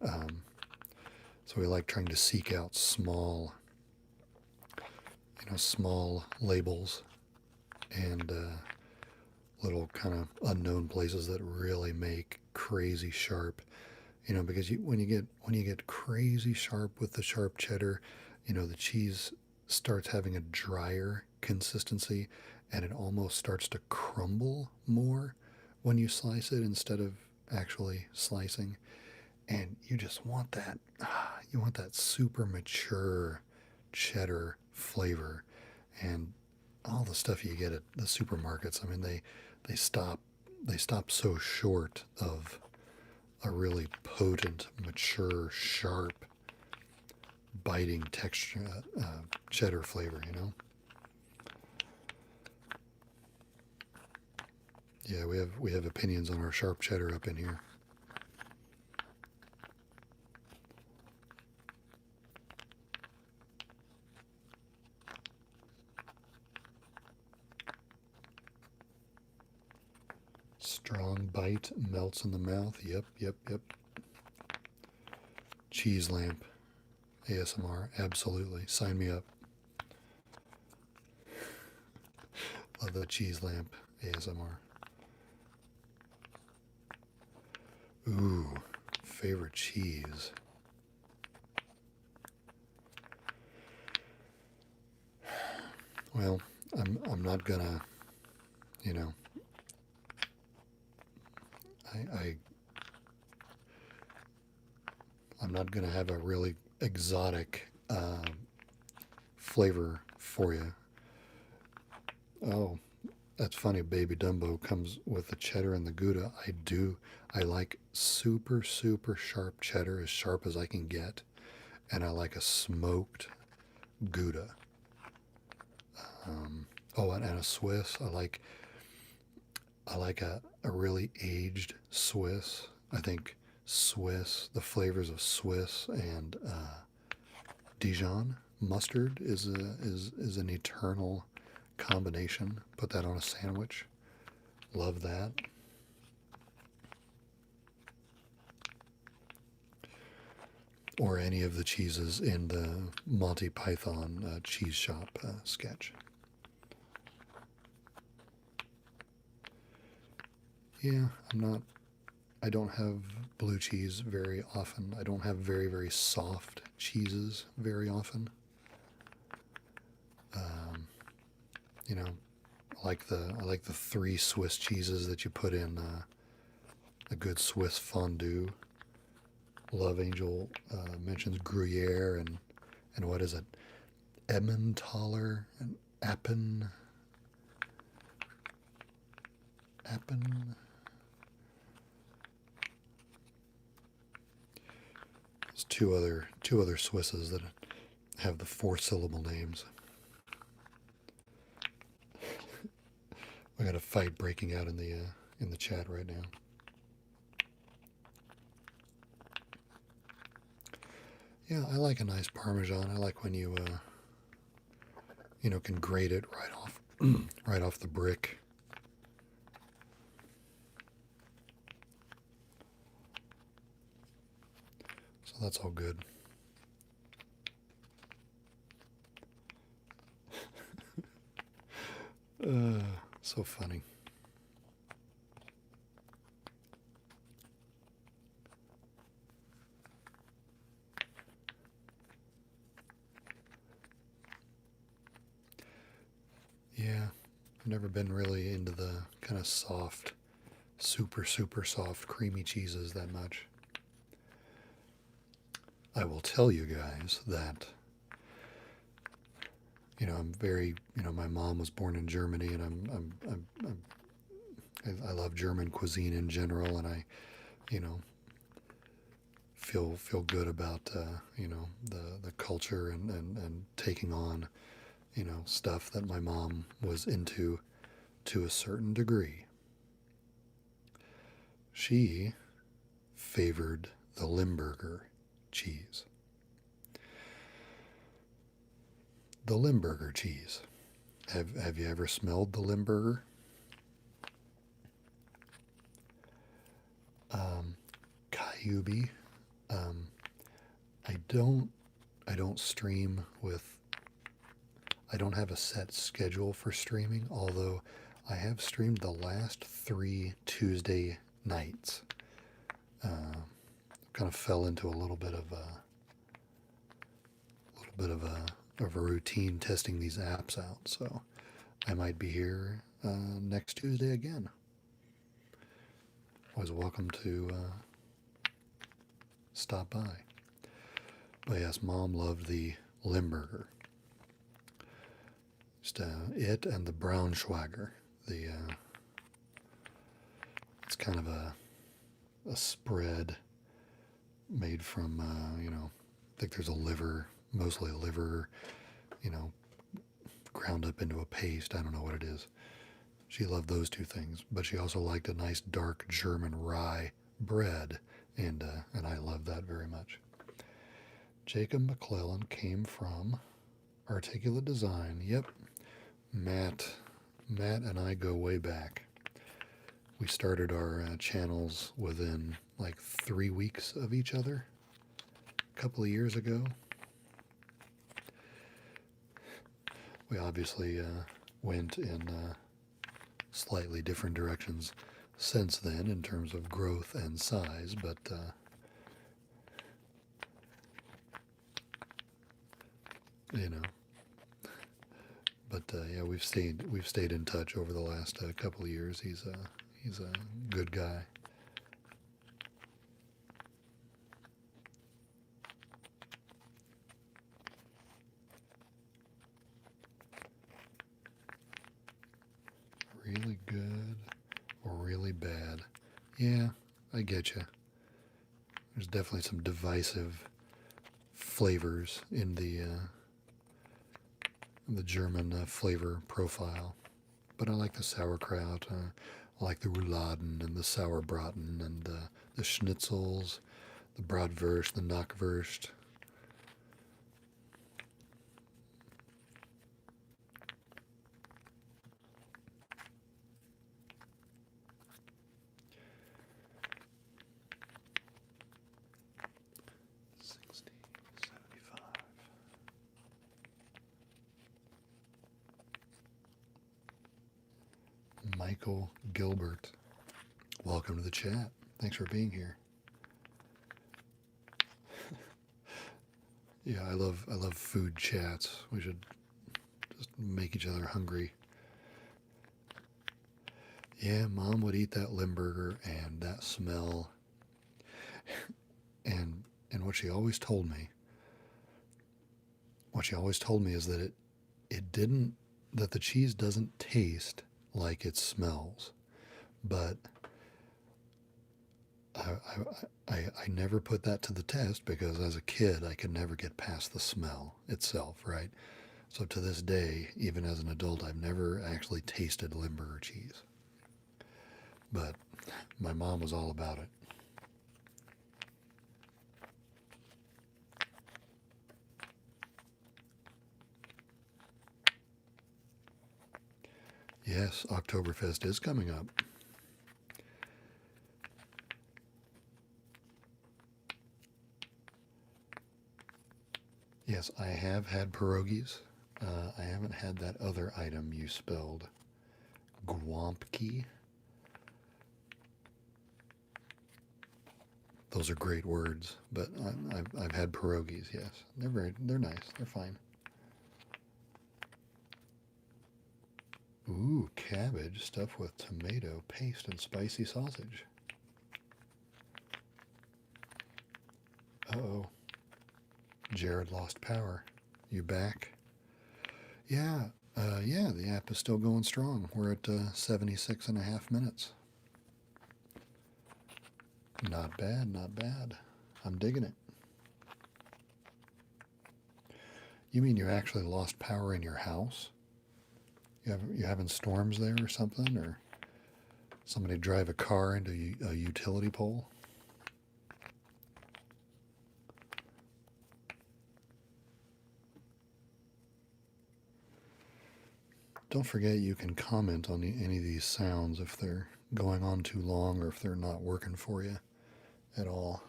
So we like trying to seek out small labels and little kind of unknown places that really make crazy sharp. Because when you get crazy sharp with the sharp cheddar, the cheese starts having a drier consistency, and it almost starts to crumble more when you slice it instead of actually slicing. And you just want that. You want that super mature cheddar flavor, and all the stuff you get at the supermarkets. I mean, they stop so short of a really potent, mature, sharp, biting texture, cheddar flavor. Yeah, we have opinions on our sharp cheddar up in here. Strong bite, melts in the mouth. Yep. Cheese lamp ASMR, absolutely. Sign me up. Love the cheese lamp ASMR. Ooh, favorite cheese. Well, I'm not gonna, I'm not gonna have a really exotic flavor for you. Oh, that's funny. Baby Dumbo comes with the cheddar and the Gouda. I like super, super sharp cheddar, as sharp as I can get. And I like a smoked Gouda. And a Swiss. I like a really aged Swiss. I think the flavors of Swiss and Dijon mustard is an eternal combination. Put that on a sandwich. Love that. Or any of the cheeses in the Monty Python cheese shop sketch. Yeah, I don't have blue cheese very often. I don't have very, very soft cheeses very often. I like the 3 Swiss cheeses that you put in a good Swiss fondue. Love Angel mentions Gruyere and what is it? Emmentaler and Appen. There's two other Swisses that have the 4-syllable names. We got a fight breaking out in the chat right now. Yeah, I like a nice Parmesan. I like when you can grate it right off right off the brick. So that's all good. So funny. Yeah, I've never been really into the kind of soft, super soft creamy cheeses that much. I will tell you guys that I'm very, my mom was born in Germany, and I love German cuisine in general, and I, feel good about the culture and taking on stuff that my mom was into to a certain degree. She favored the Limburger cheese. The Limburger cheese. Have you ever smelled the Limburger? Kyubi. I don't stream with. I don't have a set schedule for streaming, although I have streamed the last 3 Tuesday nights. Kind of fell into a little bit of a routine testing these apps out, so I might be here next Tuesday again. Always welcome to stop by. But yes, Mom loved the Limburger. Just it and the Braunschweiger. It's kind of a spread made from I think there's a liver, mostly a liver, ground up into a paste. I don't know what it is. She loved those two things, but she also liked a nice dark German rye bread, and I love that very much. Jacob McClellan came from Articulate Design. Yep, Matt and I go way back. We started our channels within like 3 weeks of each other a couple of years ago. We obviously went in slightly different directions since then in terms of growth and size, but yeah, we've stayed in touch over the last couple of years. He's a good guy. Really good or really bad? Yeah, I get you. There's definitely some divisive flavors in the German flavor profile, but I like the sauerkraut. I like the rouladen and the sauerbraten and the schnitzels, the bratwurst, the knockwurst. Michael Gilbert, welcome to the chat. Thanks for being here. Yeah, I love food chats. We should just make each other hungry. Yeah, Mom would eat that Limburger, and that smell, and And what she always told me, is that it didn't, that the cheese doesn't taste like it smells. But I never put that to the test because as a kid I could never get past the smell itself, right? So to this day, even as an adult, I've never actually tasted Limburger cheese. But my mom was all about it. Yes, Oktoberfest is coming up. Yes, I have had pierogies. I haven't had that other item you spelled. Gwompki. Those are great words, but I've had pierogies, yes. They're nice. They're fine. Ooh, cabbage stuffed with tomato paste and spicy sausage. Uh-oh. Jared lost power. You back? Yeah, yeah, the app is still going strong. We're at 76 and a half minutes. Not bad, not bad. I'm digging it. You mean you actually lost power in your house? You having storms there or something? Or somebody drive a car into a utility pole? Don't forget you can comment on any of these sounds if they're going on too long or if they're not working for you at all.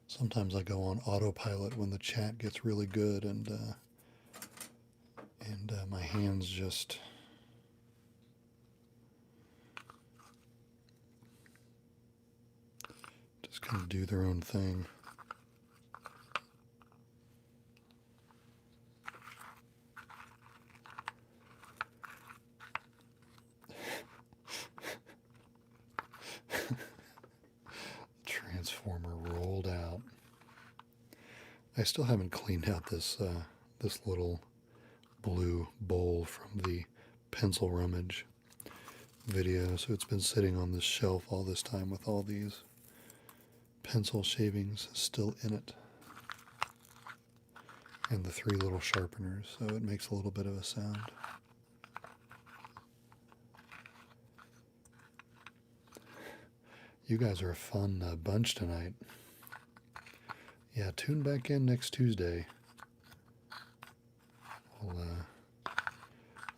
Sometimes I go on autopilot when the chat gets really good and my hands just kind of do their own thing. Transformer rolled out. I still haven't cleaned out this little blue bowl from the pencil rummage video, so it's been sitting on this shelf all this time with all these pencil shavings still in it, and the 3 little sharpeners, so it makes a little bit of a sound. You guys are a fun bunch tonight. Yeah, tune back in next Tuesday.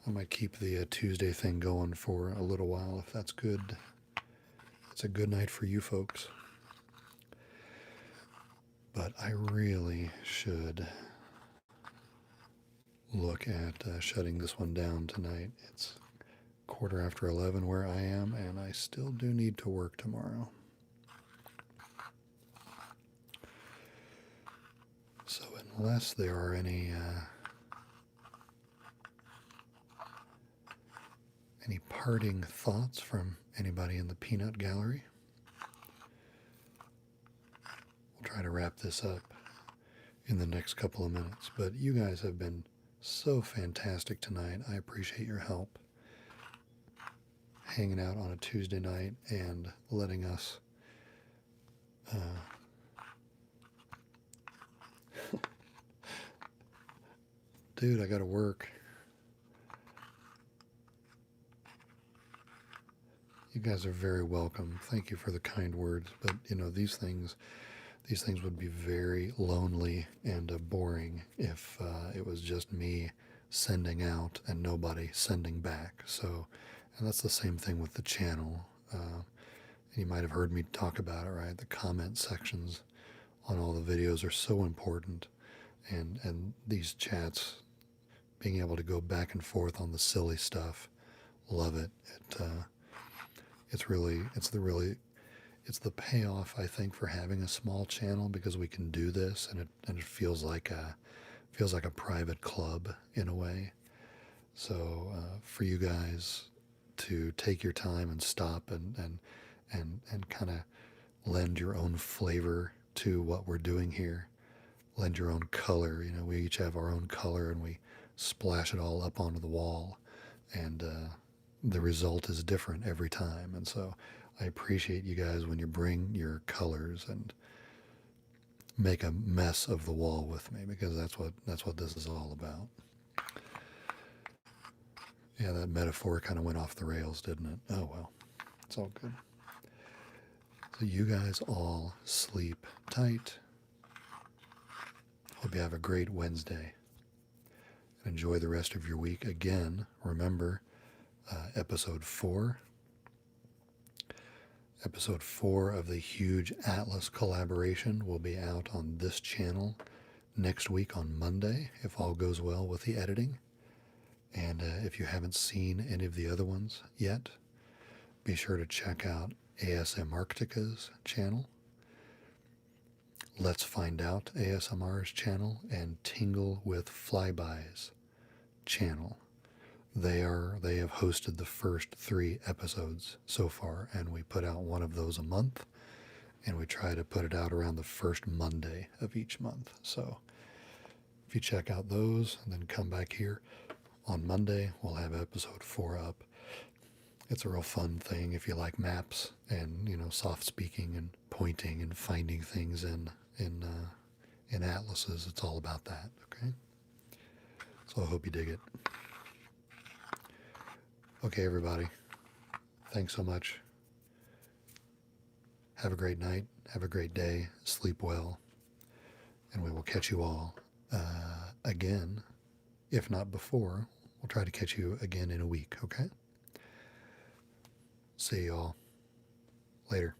I might keep the Tuesday thing going for a little while if that's good. It's a good night for you folks. But I really should look at shutting this one down tonight. It's 11:15 where I am, and I still do need to work tomorrow. So unless there are any parting thoughts from anybody in the peanut gallery, we'll try to wrap this up in the next couple of minutes. But you guys have been so fantastic tonight. I appreciate your help hanging out on a Tuesday night and letting us dude, I gotta work. You guys are very welcome. Thank you for the kind words. But you know, these things would be very lonely and boring if it was just me sending out and nobody sending back. So, and that's the same thing with the channel. You might have heard me talk about it, right? The comment sections on all the videos are so important, and these chats, being able to go back and forth on the silly stuff, love it. It's the payoff, I think, for having a small channel, because we can do this and it feels like a private club in a way. So for you guys to take your time and stop and kind of lend your own flavor to what we're doing here. Lend your own color. You know, we each have our own color and we splash it all up onto the wall. And the result is different every time. And so I appreciate you guys when you bring your colors and make a mess of the wall with me, because that's what this is all about. Yeah, that metaphor kind of went off the rails, didn't it? Oh well, it's all good. So you guys all sleep tight. Hope you have a great Wednesday. Enjoy the rest of your week. Again, remember, episode 4. Episode 4 of the huge Atlas collaboration will be out on this channel next week on Monday, if all goes well with the editing. And if you haven't seen any of the other ones yet, be sure to check out ASM Arctica's channel, Let's Find Out ASMR's channel, and Tingle with Flyby's channel. They have hosted the first 3 episodes so far, and we put out one of those a month, and we try to put it out around the first Monday of each month. So if you check out those and then come back here on Monday, we'll have episode 4 up. It's a real fun thing if you like maps and, you know, soft speaking and pointing and finding things in atlases. It's all about that, okay? So I hope you dig it. Okay, everybody. Thanks so much. Have a great night. Have a great day. Sleep well. And we will catch you all again. If not before, we'll try to catch you again in a week, okay? See you all later.